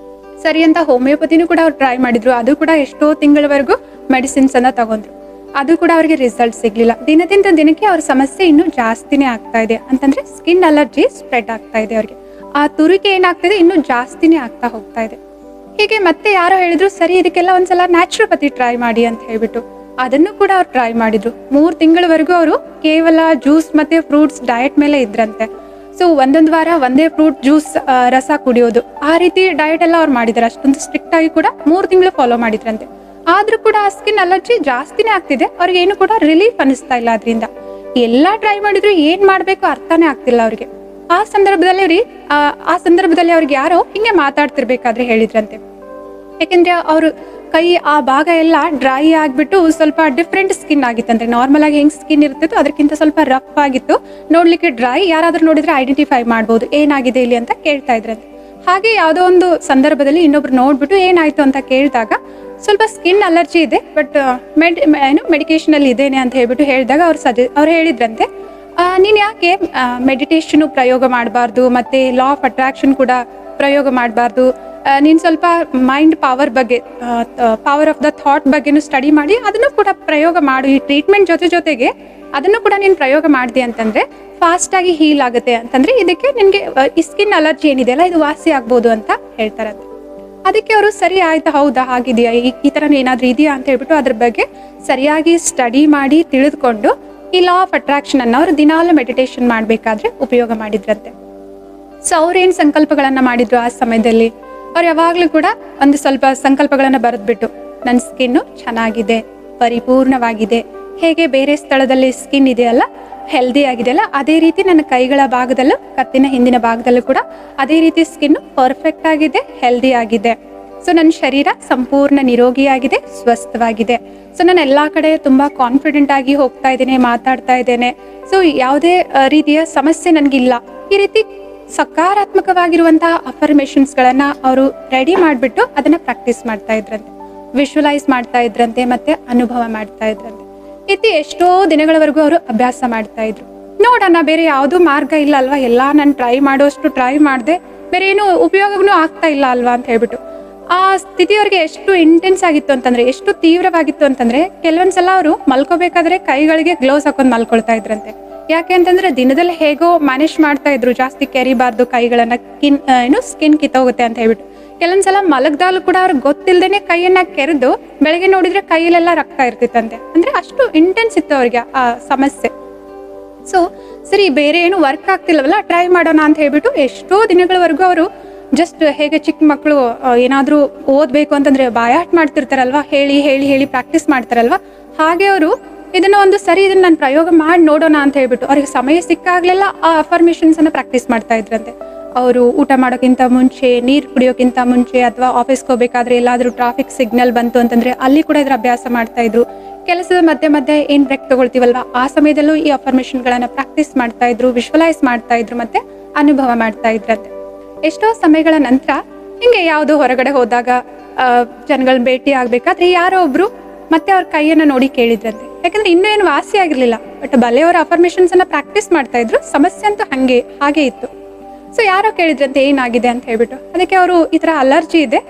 ಸರಿ ಅಂತ ಹೋಮಿಯೋಪತಿನೂ ಕೂಡ ಅವ್ರು ಟ್ರೈ ಮಾಡಿದ್ರು. ಅದು ಕೂಡ ಎಷ್ಟೋ ತಿಂಗಳವರೆಗೂ ಮೆಡಿಸಿನ್ಸ್ ಅನ್ನ ತಗೊಂಡ್ರು. ಅದು ಕೂಡ ಅವ್ರಿಗೆ ರಿಸಲ್ಟ್ ಸಿಗ್ಲಿಲ್ಲ. ದಿನದಿಂದ ದಿನಕ್ಕೆ ಅವ್ರ ಸಮಸ್ಯೆ ಇನ್ನೂ ಜಾಸ್ತಿನೇ ಆಗ್ತಾ ಇದೆ. ಅಂತಂದ್ರೆ ಸ್ಕಿನ್ ಅಲರ್ಜಿ ಸ್ಪ್ರೆಡ್ ಆಗ್ತಾ ಇದೆ ಅವ್ರಿಗೆ. ಆ ತುರಿಕೆ ಏನಾಗ್ತಿದೆ ಇನ್ನೂ ಜಾಸ್ತಿನೇ ಆಗ್ತಾ ಹೋಗ್ತಾ ಇದೆ. ಹೀಗೆ ಮತ್ತೆ ಯಾರೋ ಹೇಳಿದ್ರು ಸರಿ ಇದಕ್ಕೆಲ್ಲ ಒಂದ್ಸಲ ನ್ಯಾಚುರೋಪತಿ ಟ್ರೈ ಮಾಡಿ ಅಂತ ಹೇಳ್ಬಿಟ್ಟು ಅದನ್ನು ಕೂಡ ಅವ್ರು ಟ್ರೈ ಮಾಡಿದ್ರು. 3 ತಿಂಗಳವರೆಗೂ ಅವರು ಕೇವಲ ಜ್ಯೂಸ್ ಮತ್ತೆ ಫ್ರೂಟ್ಸ್ ಡಯಟ್ ಮೇಲೆ ಇದ್ರಂತೆ. ಸೊ 1 ವಾರ ಒಂದೇ ಫ್ರೂಟ್ ಜ್ಯೂಸ್ ರಸ ಕುಡಿಯೋದು, ಆ ರೀತಿ ಡಯಟ್ ಎಲ್ಲ ಅವ್ರು ಮಾಡಿದಾರೆ. ಅಷ್ಟೊಂದು ಸ್ಟ್ರಿಕ್ಟ್ ಆಗಿ ಕೂಡ 3 ತಿಂಗಳು ಫಾಲೋ ಮಾಡಿದ್ರಂತೆ. ಆದ್ರೂ ಕೂಡ ಆ ಸ್ಕಿನ್ ಅಲರ್ಜಿ ಜಾಸ್ತಿನೇ ಆಗ್ತಿದೆ. ಅವ್ರಿಗೆ ಏನು ಕೂಡ ರಿಲೀಫ್ ಅನಿಸ್ತಾ ಇಲ್ಲ. ಅದರಿಂದ ಎಲ್ಲಾ ಟ್ರೈ ಮಾಡಿದ್ರು ಏನ್ ಮಾಡ್ಬೇಕು ಅರ್ಥನೇ ಆಗ್ತಿಲ್ಲ ಅವ್ರಿಗೆ. ಆ ಸಂದರ್ಭದಲ್ಲಿ ಅವ್ರಿಗೆ ಯಾರೋ ಹಿಂಗೆ ಮಾತಾಡ್ತಿರ್ಬೇಕಾದ್ರೆ ಹೇಳಿದ್ರಂತೆ, ಯಾಕೆಂದ್ರೆ ಅವ್ರ ಕೈ ಆ ಭಾಗ ಎಲ್ಲ ಡ್ರೈ ಆಗಿಬಿಟ್ಟು ಸ್ವಲ್ಪ ಡಿಫ್ರೆಂಟ್ ಸ್ಕಿನ್ ಆಗಿತ್ತಂತೆ. ನಾರ್ಮಲ್ ಆಗಿ ಹೆಂಗ್ ಸ್ಕಿನ್ ಇರ್ತಿತ್ತು ಅದಕ್ಕಿಂತ ಸ್ವಲ್ಪ ರಫ್ ಆಗಿತ್ತು, ನೋಡ್ಲಿಕ್ಕೆ ಡ್ರೈ. ಯಾರಾದ್ರೂ ನೋಡಿದ್ರೆ ಐಡೆಂಟಿಫೈ ಮಾಡ್ಬೋದು ಏನಾಗಿದೆ ಇಲ್ಲಿ ಅಂತ ಕೇಳ್ತಾ ಇದ್ರಂತೆ. ಹಾಗೆ ಯಾವುದೋ ಒಂದು ಸಂದರ್ಭದಲ್ಲಿ ಇನ್ನೊಬ್ರು ನೋಡ್ಬಿಟ್ಟು ಏನಾಯ್ತು ಅಂತ ಕೇಳಿದಾಗ ಸ್ವಲ್ಪ ಸ್ಕಿನ್ ಅಲರ್ಜಿ ಇದೆ, ಬಟ್ ಮೆಡಿಕೇಶನ್ ಅಲ್ಲಿ ಇದೇನೆ ಅಂತ ಹೇಳ್ಬಿಟ್ಟು ಹೇಳಿದಾಗ ಅವ್ರು ಹೇಳಿದ್ರಂತೆ, ನೀನು ಯಾಕೆ ಮೆಡಿಟೇಷನ್ ಪ್ರಯೋಗ ಮಾಡಬಾರ್ದು, ಮತ್ತೆ ಲಾ ಆಫ್ ಅಟ್ರಾಕ್ಷನ್ ಕೂಡ ಪ್ರಯೋಗ ಮಾಡಬಾರ್ದು, ನೀನು ಸ್ವಲ್ಪ ಮೈಂಡ್ ಪವರ್ ಬಗ್ಗೆ, ಪವರ್ ಆಫ್ ದ ಥಾಟ್ ಬಗ್ಗೆನೂ ಸ್ಟಡಿ ಮಾಡಿ ಅದನ್ನು ಕೂಡ ಪ್ರಯೋಗ ಮಾಡು. ಈ ಟ್ರೀಟ್ಮೆಂಟ್ ಜೊತೆಗೆ ಅದನ್ನು ಕೂಡ ನೀನು ಪ್ರಯೋಗ ಮಾಡಿದೆ ಅಂತಂದ್ರೆ ಫಾಸ್ಟ್ ಆಗಿ ಹೀಲ್ ಆಗುತ್ತೆ ಅಂತಂದ್ರೆ ಇದಕ್ಕೆ ನಿನಗೆ ಈ ಸ್ಕಿನ್ ಅಲರ್ಜಿ ಏನಿದೆಯಲ್ಲ ಇದು ವಾಸಿ ಆಗ್ಬೋದು ಅಂತ ಹೇಳ್ತಾರಂತೆ. ಅದಕ್ಕೆ ಅವರು ಸರಿ ಆಯ್ತಾ, ಹೌದಾ ಹಾಗಿದೆಯಾ, ಈ ಥರ ಏನಾದರೂ ಇದೆಯಾ ಅಂತ ಹೇಳ್ಬಿಟ್ಟು ಅದ್ರ ಬಗ್ಗೆ ಸರಿಯಾಗಿ ಸ್ಟಡಿ ಮಾಡಿ ತಿಳಿದುಕೊಂಡು ಈ ಲಾ ಆಫ್ ಅಟ್ರಾಕ್ಷನ್ ಅನ್ನು ಅವರು ದಿನಾಲು ಮೆಡಿಟೇಷನ್ ಮಾಡಬೇಕಾದ್ರೆ ಉಪಯೋಗ ಮಾಡಿದ್ರಂತೆ. ಸೊ ಅವ್ರೇನು ಸಂಕಲ್ಪಗಳನ್ನ ಮಾಡಿದ್ರು ಆ ಸಮಯದಲ್ಲಿ, ಅವ್ರು ಯಾವಾಗಲೂ ಕೂಡ ಒಂದು ಸ್ವಲ್ಪ ಸಂಕಲ್ಪಗಳನ್ನ ಬರೆದ್ಬಿಟ್ಟು, ನನ್ನ ಸ್ಕಿನ್ನು ಚೆನ್ನಾಗಿದೆ, ಪರಿಪೂರ್ಣವಾಗಿದೆ, ಹೇಗೆ ಬೇರೆ ಸ್ಥಳದಲ್ಲಿ ಸ್ಕಿನ್ ಇದೆಯಲ್ಲ ಹೆಲ್ದಿ ಆಗಿದೆಯಲ್ಲ ಅದೇ ರೀತಿ ನನ್ನ ಕೈಗಳ ಭಾಗದಲ್ಲೂ ಕತ್ತಿನ ಹಿಂದಿನ ಭಾಗದಲ್ಲೂ ಕೂಡ ಅದೇ ರೀತಿ ಸ್ಕಿನ್ ಪರ್ಫೆಕ್ಟ್ ಆಗಿದೆ, ಹೆಲ್ದಿ ಆಗಿದೆ. ಸೊ ನನ್ನ ಶರೀರ ಸಂಪೂರ್ಣ ನಿರೋಗಿಯಾಗಿದೆ, ಸ್ವಸ್ಥವಾಗಿದೆ. ಸೊ ನಾನು ಎಲ್ಲ ಕಡೆ ತುಂಬಾ ಕಾನ್ಫಿಡೆಂಟ್ ಆಗಿ ಹೋಗ್ತಾ ಇದ್ದೇನೆ, ಮಾತಾಡ್ತಾ ಇದ್ದೇನೆ. ಸೊ ಯಾವುದೇ ರೀತಿಯ ಸಮಸ್ಯೆ ನನಗಿಲ್ಲ. ಈ ರೀತಿ ಸಕಾರಾತ್ಮಕವಾಗಿರುವಂತಹ ಅಫರ್ಮೇಷನ್ಸ್ಗಳನ್ನ ಅವರು ರೆಡಿ ಮಾಡಿಬಿಟ್ಟು ಅದನ್ನ ಪ್ರಾಕ್ಟೀಸ್ ಮಾಡ್ತಾ ಇದ್ರಂತೆ, ವಿಶ್ವಲೈಸ್ ಮಾಡ್ತಾ ಇದ್ರಂತೆ, ಮತ್ತೆ ಅನುಭವ ಮಾಡ್ತಾ ಇದ್ರಂತೆ. ಇತಿ ಎಷ್ಟೋ ದಿನಗಳವರೆಗೂ ಅವರು ಅಭ್ಯಾಸ ಮಾಡ್ತಾ ಇದ್ರು. ನೋಡೋಣ ಬೇರೆ ಯಾವುದೂ ಮಾರ್ಗ ಇಲ್ಲ ಅಲ್ವಾ, ಎಲ್ಲ ನಾನು ಟ್ರೈ ಮಾಡೋಷ್ಟು ಟ್ರೈ ಮಾಡಿದೆ, ಬೇರೆ ಏನು ಉಪಯೋಗನೂ ಆಗ್ತಾ ಇಲ್ಲ ಅಲ್ವಾ ಅಂತ ಹೇಳ್ಬಿಟ್ಟು ಆ ಸ್ಥಿತಿಯವ್ರಿಗೆ ಎಷ್ಟು ಇಂಟೆನ್ಸ್ ಆಗಿತ್ತು ಅಂತಂದ್ರೆ, ಎಷ್ಟು ತೀವ್ರವಾಗಿತ್ತು ಅಂತಂದ್ರೆ, ಕೆಲವೊಂದ್ಸಲ ಅವರು ಮಲ್ಕೋಬೇಕಾದ್ರೆ ಕೈಗಳಿಗೆ ಗ್ಲೌಸ್ ಹಾಕೊಂಡು ಮಲ್ಕೊಳ್ತಾ ಇದ್ರಂತೆ. ಯಾಕೆ ಅಂತಂದ್ರೆ ದಿನದಲ್ಲಿ ಹೇಗೋ ಮ್ಯಾನೇಜ್ ಮಾಡ್ತಾ ಇದ್ರು, ಜಾಸ್ತಿ ಕೆರಿಬಾರ್ದು ಕೈಗಳನ್ನ, ಸ್ಕಿನ್ ಕಿತ್ತೋಗುತ್ತೆ ಅಂತ ಹೇಳ್ಬಿಟ್ಟು. ಕೆಲವೊಂದ್ಸಲ ಮಲಗ್ದಾಲು ಕೂಡ ಅವ್ರಿಗೆ ಗೊತ್ತಿಲ್ದೇನೆ ಕೈಯನ್ನ ಕೆರೆದು ಬೆಳಗ್ಗೆ ನೋಡಿದ್ರೆ ಕೈಯಲ್ಲೆಲ್ಲ ರಕ್ತ ಇರ್ತಿತ್ತಂತೆ. ಅಂದ್ರೆ ಅಷ್ಟು ಇಂಟೆನ್ಸ್ ಇತ್ತು ಅವ್ರಿಗೆ ಆ ಸಮಸ್ಯೆ. ಸೊ ಸರಿ ಬೇರೆ ಏನು ವರ್ಕ್ ಆಗ್ತಿಲ್ಲವಲ್ಲ, ಟ್ರೈ ಮಾಡೋಣ ಅಂತ ಹೇಳ್ಬಿಟ್ಟು ಎಷ್ಟೋ ದಿನಗಳವರೆಗೂ ಅವರು ಜಸ್ಟ್ ಹೇಗೆ ಚಿಕ್ಕ ಮಕ್ಕಳು ಏನಾದ್ರೂ ಓದ್ಬೇಕು ಅಂತಂದ್ರೆ ಬಾಯಾಟ್ ಮಾಡ್ತಿರ್ತಾರಲ್ವಾ, ಹೇಳಿ ಹೇಳಿ ಹೇಳಿ ಪ್ರಾಕ್ಟೀಸ್ ಮಾಡ್ತಾರಲ್ವಾ, ಹಾಗೆ ಅವರು ಇದನ್ನ ಒಂದು ಸರಿ ಇದನ್ನ ನಾನು ಪ್ರಯೋಗ ಮಾಡಿ ನೋಡೋಣ ಅಂತ ಹೇಳ್ಬಿಟ್ಟು ಅವ್ರಿಗೆ ಸಮಯ ಸಿಕ್ಕಾಗ್ಲೆಲ್ಲ ಆ ಅಫರ್ಮೇಷನ್ಸ್ ಅನ್ನ ಪ್ರಾಕ್ಟೀಸ್ ಮಾಡ್ತಾ ಇದ್ರಂತೆ. ಅವರು ಊಟ ಮಾಡೋಕ್ಕಿಂತ ಮುಂಚೆ, ನೀರು ಕುಡಿಯೋಕ್ಕಿಂತ ಮುಂಚೆ, ಅಥವಾ ಆಫೀಸ್ಗೆ ಹೋಗ್ಬೇಕಾದ್ರೆ ಎಲ್ಲಾದ್ರೂ ಟ್ರಾಫಿಕ್ ಸಿಗ್ನಲ್ ಬಂತು ಅಂತಂದ್ರೆ ಅಲ್ಲಿ ಕೂಡ ಇದ್ರ ಅಭ್ಯಾಸ ಮಾಡ್ತಾ ಇದ್ರು. ಕೆಲಸದ ಮಧ್ಯೆ ಏನ್ ಬ್ರೇಕ್ ತಗೊಳ್ತೀವಲ್ವಾ ಆ ಸಮಯದಲ್ಲೂ ಈ ಅಫರ್ಮೇಷನ್ಗಳನ್ನ ಪ್ರಾಕ್ಟೀಸ್ ಮಾಡ್ತಾ ಇದ್ರು, ವಿಶ್ವಲೈಸ್ ಮಾಡ್ತಾ ಇದ್ರು, ಮತ್ತೆ ಅನುಭವ ಮಾಡ್ತಾ ಇದ್ರಂತೆ. ಎಷ್ಟೋ ಸಮಯಗಳ ನಂತರ ಹಿಂಗೆ ಯಾವುದೋ ಹೊರಗಡೆ ಹೋದಾಗ ಜನಗಳ ಭೇಟಿ ಆಗ್ಬೇಕಾದ್ರೆ ಯಾರೋ ಒಬ್ರು ಮತ್ತೆ ಅವ್ರ ಕೈಯನ್ನ ನೋಡಿ ಕೇಳಿದ್ರಂತೆ. ಯಾಕಂದ್ರೆ ಇನ್ನೂ ಏನು ವಾಸಿ ಆಗಿರ್ಲಿಲ್ಲ, ಬಟ್ ಬಲೆಯವರ ಅಫರ್ಮೇಷನ್ಸ್ ಅನ್ನ ಪ್ರಾಕ್ಟೀಸ್ ಮಾಡ್ತಾ ಇದ್ರು, ಸಮಸ್ಯೆ ಅಂತೂ ಹಾಗೆ ಇತ್ತು. ಸೊ ಯಾರೋ ಕೇಳಿದ್ರಂತೆ ಏನಾಗಿದೆ ಅಂತ ಹೇಳ್ಬಿಟ್ಟು. ಅದಕ್ಕೆ ಅವರು ಈ ತರ ಅಲರ್ಜಿ ಇದೆ,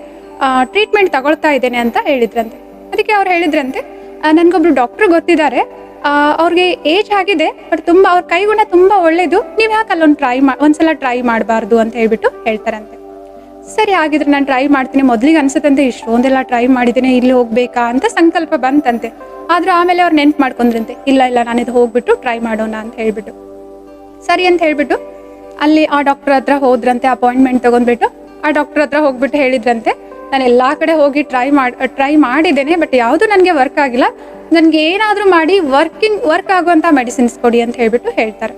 ಟ್ರೀಟ್ಮೆಂಟ್ ತಗೊಳ್ತಾ ಇದ್ದೇನೆ ಅಂತ ಹೇಳಿದ್ರಂತೆ. ಅದಕ್ಕೆ ಅವ್ರು ಹೇಳಿದ್ರಂತೆ, ನನ್ಗೊಬ್ರು ಡಾಕ್ಟರ್ ಗೊತ್ತಿದ್ದಾರೆ, ಅವ್ರಿಗೆ ಏಜ್ ಆಗಿದೆ, ಬಟ್ ತುಂಬಾ ಅವ್ರ ಕೈಗುಣ ತುಂಬಾ ಒಳ್ಳೇದು, ನೀವ್ ಯಾಕೆ ಅಲ್ಲೊಂದು ಒಂದ್ಸಲ ಟ್ರೈ ಮಾಡಬಾರ್ದು ಅಂತ ಹೇಳ್ಬಿಟ್ಟು ಹೇಳ್ತಾರಂತೆ. ಸರಿ ಆಗಿದ್ರೆ ನಾನು ಟ್ರೈ ಮಾಡ್ತೀನಿ. ಮೊದ್ಲಿಗೆ ಅನ್ಸತ್ತಂತೆ ಇಷ್ಟೊಂದೆಲ್ಲ ಟ್ರೈ ಮಾಡಿದ್ದೇನೆ, ಇಲ್ಲಿ ಹೋಗ್ಬೇಕಾ ಅಂತ ಸಂಕಲ್ಪ ಬಂತಂತೆ. ಆದ್ರೂ ಆಮೇಲೆ ಅವ್ರು ನೆನ್ಪು ಮಾಡ್ಕೊಂಡ್ರಂತೆ, ಇಲ್ಲ ನಾನಿದು ಹೋಗ್ಬಿಟ್ಟು ಟ್ರೈ ಮಾಡೋಣ ಅಂತ ಹೇಳ್ಬಿಟ್ಟು. ಸರಿ ಅಂತ ಹೇಳ್ಬಿಟ್ಟು ಅಲ್ಲಿ ಆ ಡಾಕ್ಟರ್ ಹತ್ರ ಹೋದ್ರಂತೆ, ಅಪಾಯಿಂಟ್ಮೆಂಟ್ ತಗೊಂಡ್ಬಿಟ್ಟು ಆ ಡಾಕ್ಟರ್ ಹತ್ರ ಹೋಗ್ಬಿಟ್ಟು ಹೇಳಿದ್ರಂತೆ, ನಾನು ಎಲ್ಲಾ ಕಡೆ ಹೋಗಿ ಟ್ರೈ ಮಾಡಿದ್ದೇನೆ, ಬಟ್ ಯಾವುದು ನನಗೆ ವರ್ಕ್ ಆಗಿಲ್ಲ, ನನ್ಗೆ ಏನಾದ್ರೂ ಮಾಡಿ ವರ್ಕ್ ಆಗುವಂತ ಮೆಡಿಸಿನ್ಸ್ ಕೊಡಿ ಅಂತ ಹೇಳ್ಬಿಟ್ಟು ಹೇಳ್ತಾರೆ.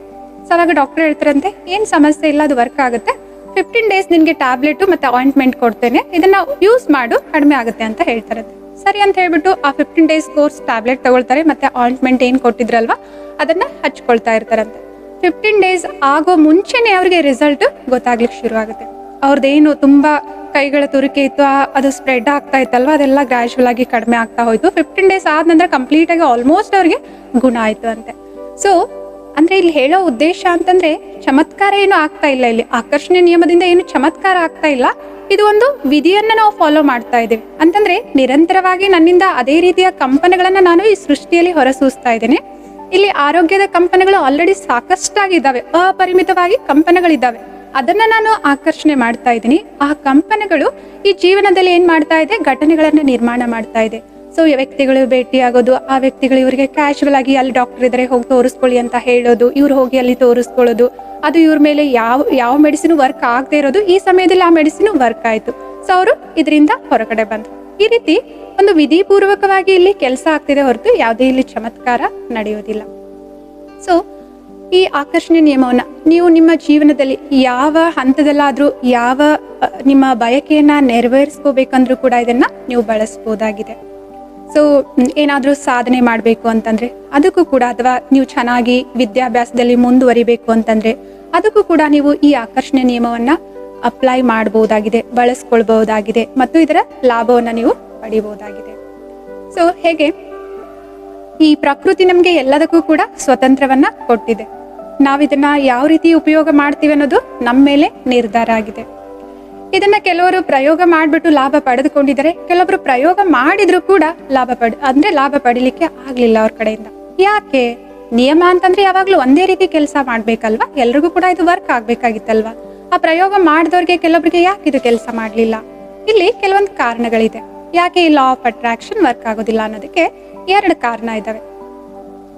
ಸೊ ಅವಾಗ ಡಾಕ್ಟರ್ ಹೇಳ್ತಾರಂತೆ, ಏನ್ ಸಮಸ್ಯೆ ಇಲ್ಲ, ಅದು ವರ್ಕ್ ಆಗುತ್ತೆ, 15 days ನಿನ್ಗೆ ಟ್ಯಾಬ್ಲೆಟ್ ಮತ್ತೆ ಅಪಾಯಿಂಟ್ಮೆಂಟ್ ಕೊಡ್ತೇನೆ, ಇದನ್ನ ಯೂಸ್ ಮಾಡು, ಕಡಿಮೆ ಆಗುತ್ತೆ ಅಂತ ಹೇಳ್ತಾರಂತೆ. ಸರಿ ಅಂತ ಹೇಳ್ಬಿಟ್ಟು ಆ 15 days ಕೋರ್ಸ್ ಟ್ಯಾಬ್ಲೆಟ್ ತಗೊಳ್ತಾರೆ, ಮತ್ತೆ ಅಪಾಯಿಂಟ್ಮೆಂಟ್ ಏನ್ ಕೊಟ್ಟಿದ್ರಲ್ವಾ ಅದನ್ನ ಹಚ್ಕೊಳ್ತಾ ಇರ್ತಾರಂತೆ. 15 days ಆಗೋ ಮುಂಚೆನೆ ಅವ್ರಿಗೆ ರಿಸಲ್ಟ್ ಗೊತ್ತಾಗ್ಲಿಕ್ಕೆ ಶುರು ಆಗುತ್ತೆ. ಅವ್ರದ್ದೇನು ತುಂಬಾ ಕೈಗಳ ತುರಿಕೆ ಇತ್ತು ಅದು ಸ್ಪ್ರೆಡ್ ಆಗ್ತಾ ಇತ್ತಲ್ವಾ, ಅದೆಲ್ಲ ಗ್ರಾಜುವಲ್ ಆಗಿ ಕಡಿಮೆ ಆಗ್ತಾ ಹೋಯ್ತು. 15 days ಆದ ನಂತರ ಕಂಪ್ಲೀಟ್ ಆಗಿ ಆಲ್ಮೋಸ್ಟ್ ಅವ್ರಿಗೆ ಗುಣ ಆಯ್ತು ಅಂತೆ. ಸೊ ಅಂದ್ರೆ ಇಲ್ಲಿ ಹೇಳೋ ಉದ್ದೇಶ ಅಂತಂದ್ರೆ ಚಮತ್ಕಾರ ಏನು ಆಗ್ತಾ ಇಲ್ಲ, ಇಲ್ಲಿ ಆಕರ್ಷಣೆ ನಿಯಮದಿಂದ ಏನು ಚಮತ್ಕಾರ ಆಗ್ತಾ ಇಲ್ಲ, ಇದು ಒಂದು ವಿಧಿಯನ್ನ ನಾವು ಫಾಲೋ ಮಾಡ್ತಾ ಇದ್ದೇವೆ. ಅಂತಂದ್ರೆ ನಿರಂತರವಾಗಿ ನನ್ನಿಂದ ಅದೇ ರೀತಿಯ ಕಂಪನಗಳನ್ನ ನಾನು ಈ ಸೃಷ್ಟಿಯಲ್ಲಿ ಹೊರಸೂಸ್ತಾ ಇದ್ದೇನೆ. ಇಲ್ಲಿ ಆರೋಗ್ಯದ ಕಂಪನಗಳು ಆಲ್ರೆಡಿ ಸಾಕಷ್ಟಾಗಿದ್ದಾವೆ, ಅಪರಿಮಿತವಾಗಿ ಕಂಪನಗಳಿದ್ದಾವೆ, ಅದನ್ನ ನಾನು ಆಕರ್ಷಣೆ ಮಾಡ್ತಾ ಇದ್ದೀನಿ. ಆ ಕಂಪನಗಳು ಈ ಜೀವನದಲ್ಲಿ ಏನ್ ಮಾಡ್ತಾ ಇದೆ, ಘಟನೆಗಳನ್ನ ನಿರ್ಮಾಣ ಮಾಡ್ತಾ ಇದೆ. ಸೊ ವ್ಯಕ್ತಿಗಳು ಭೇಟಿ ಆಗೋದು, ಆ ವ್ಯಕ್ತಿಗಳು ಇವರಿಗೆ ಕ್ಯಾಶುವಲ್ ಆಗಿ ಅಲ್ಲಿ ಡಾಕ್ಟರ್ ಇದ್ರೆ ಹೋಗಿ ತೋರಿಸ್ಕೊಳ್ಳಿ ಅಂತ ಹೇಳೋದು, ಇವ್ರು ಹೋಗಿ ಅಲ್ಲಿ ತೋರಿಸ್ಕೊಳ್ಳೋದು, ಅದು ಇವ್ರ ಮೇಲೆ ಯಾವ ಮೆಡಿಸಿನ್ ವರ್ಕ್ ಆಗದೆ ಇರೋದು, ಈ ಸಮಯದಲ್ಲಿ ಆ ಮೆಡಿಸಿನ್ ವರ್ಕ್ ಆಯ್ತು, ಸೊ ಅವರು ಇದರಿಂದ ಹೊರಗಡೆ ಬಂದ್ರು. ಈ ರೀತಿ ಒಂದು ವಿಧಿಪೂರ್ವಕವಾಗಿ ಇಲ್ಲಿ ಕೆಲಸ ಆಗ್ತಿದೆ ಹೊರತು ಯಾವುದೇ ಇಲ್ಲಿ ಚಮತ್ಕಾರ ನಡೆಯೋದಿಲ್ಲ. ಸೊ ಈ ಆಕರ್ಷಣೆ ನಿಯಮವನ್ನ ನೀವು ನಿಮ್ಮ ಜೀವನದಲ್ಲಿ ಯಾವ ಹಂತದಲ್ಲಾದ್ರೂ ಯಾವ ನಿಮ್ಮ ಬಯಕೆಯನ್ನ ನೆರವೇರಿಸ್ಕೋಬೇಕಂದ್ರೂ ಕೂಡ ಇದನ್ನ ನೀವು ಬಳಸ್ಬೋದಾಗಿದೆ. ಸೊ ಏನಾದ್ರೂ ಸಾಧನೆ ಮಾಡಬೇಕು ಅಂತಂದ್ರೆ ಅದಕ್ಕೂ ಕೂಡ, ಅಥವಾ ನೀವು ಚೆನ್ನಾಗಿ ವಿದ್ಯಾಭ್ಯಾಸದಲ್ಲಿ ಮುಂದುವರಿಬೇಕು ಅಂತಂದ್ರೆ ಅದಕ್ಕೂ ಕೂಡ ನೀವು ಈ ಆಕರ್ಷಣೆ ನಿಯಮವನ್ನ ಅಪ್ಲೈ ಮಾಡಬಹುದಾಗಿದೆ, ಬಳಸ್ಕೊಳ್ಬಹುದಾಗಿದೆ ಮತ್ತು ಇದರ ಲಾಭವನ್ನ ನೀವು ಪಡಿಬಹುದಾಗಿದೆ. ಸೊ ಹೇಗೆ ಈ ಪ್ರಕೃತಿ ನಮ್ಗೆ ಎಲ್ಲದಕ್ಕೂ ಕೂಡ ಸ್ವತಂತ್ರವನ್ನ ಕೊಟ್ಟಿದೆ. ನಾವಿದನ್ನ ಯಾವ ರೀತಿ ಉಪಯೋಗ ಮಾಡ್ತೀವಿ ಅನ್ನೋದು ನಮ್ಮ ಮೇಲೆ ನಿರ್ಧಾರ ಆಗಿದೆ. ಇದನ್ನ ಕೆಲವರು ಪ್ರಯೋಗ ಮಾಡ್ಬಿಟ್ಟು ಲಾಭ ಪಡೆದುಕೊಂಡಿದ್ದಾರೆ, ಕೆಲವೊಬ್ರು ಪ್ರಯೋಗ ಮಾಡಿದ್ರು ಕೂಡ ಲಾಭ ಪಡಿಲಿಕ್ಕೆ ಆಗ್ಲಿಲ್ಲ ಅವ್ರ ಕಡೆಯಿಂದ. ಯಾಕೆ? ನಿಯಮ ಅಂತಂದ್ರೆ ಯಾವಾಗ್ಲೂ ಒಂದೇ ರೀತಿ ಕೆಲಸ ಮಾಡ್ಬೇಕಲ್ವಾ, ಎಲ್ರಿಗೂ ಕೂಡ ಇದು ವರ್ಕ್ ಆಗ್ಬೇಕಾಗಿತ್ತಲ್ವಾ. ಆ ಪ್ರಯೋಗ ಮಾಡಿದವ್ರಿಗೆ ಕೆಲವೊಬ್ರಿಗೆ ಯಾಕೆ ಇದು ಕೆಲಸ ಮಾಡ್ಲಿಲ್ಲ? ಇಲ್ಲಿ ಕೆಲವೊಂದು ಕಾರಣಗಳಿದೆ ಯಾಕೆ ಈ ಲಾ ಆಫ್ ಅಟ್ರಾಕ್ಷನ್ ವರ್ಕ್ ಆಗೋದಿಲ್ಲ ಅನ್ನೋದಕ್ಕೆ 2 ಕಾರಣ ಇದಾವೆ.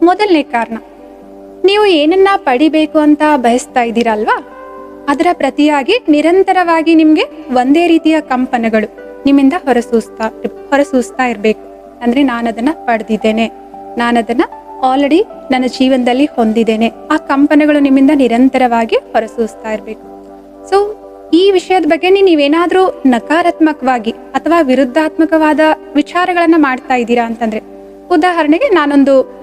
ಮೊದಲನೇ ಕಾರಣ, ನೀವು ಏನನ್ನ ಪಡಿಬೇಕು ಅಂತ ಬಯಸ್ತಾ ಇದ್ದೀರಲ್ವಾ, ಅದರ ಪ್ರತಿಯಾಗಿ ನಿರಂತರವಾಗಿ ನಿಮ್ಗೆ ಒಂದೇ ರೀತಿಯ ಕಂಪನಗಳು ನಿಮ್ಮಿಂದ ಹೊರಸೂಸ್ತಾ ಇರ್ಬೇಕು. ಅಂದ್ರೆ ನಾನದನ್ನ ಪಡೆದಿದ್ದೇನೆ, ನಾನದನ್ನ ಆಲ್ರೆಡಿ ನನ್ನ ಜೀವನದಲ್ಲಿ ಹೊಂದಿದ್ದೇನೆ, ಆ ಕಂಪನಗಳು ನಿಮ್ಮಿಂದ ನಿರಂತರವಾಗಿ ಹೊರಸೂಸ್ತಾ ಇರ್ಬೇಕು. ಸೊ ಈ ವಿಷಯದ ಬಗ್ಗೆ ನೀವೇನಾದ್ರೂ ನಕಾರಾತ್ಮಕವಾಗಿ ಅಥವಾ ವಿರುದ್ಧಾತ್ಮಕವಾದ ವಿಚಾರಗಳನ್ನ ಮಾಡ್ತಾ ಇದ್ದೀರಾ ಅಂತಂದ್ರೆ, ಉದಾಹರಣೆಗೆ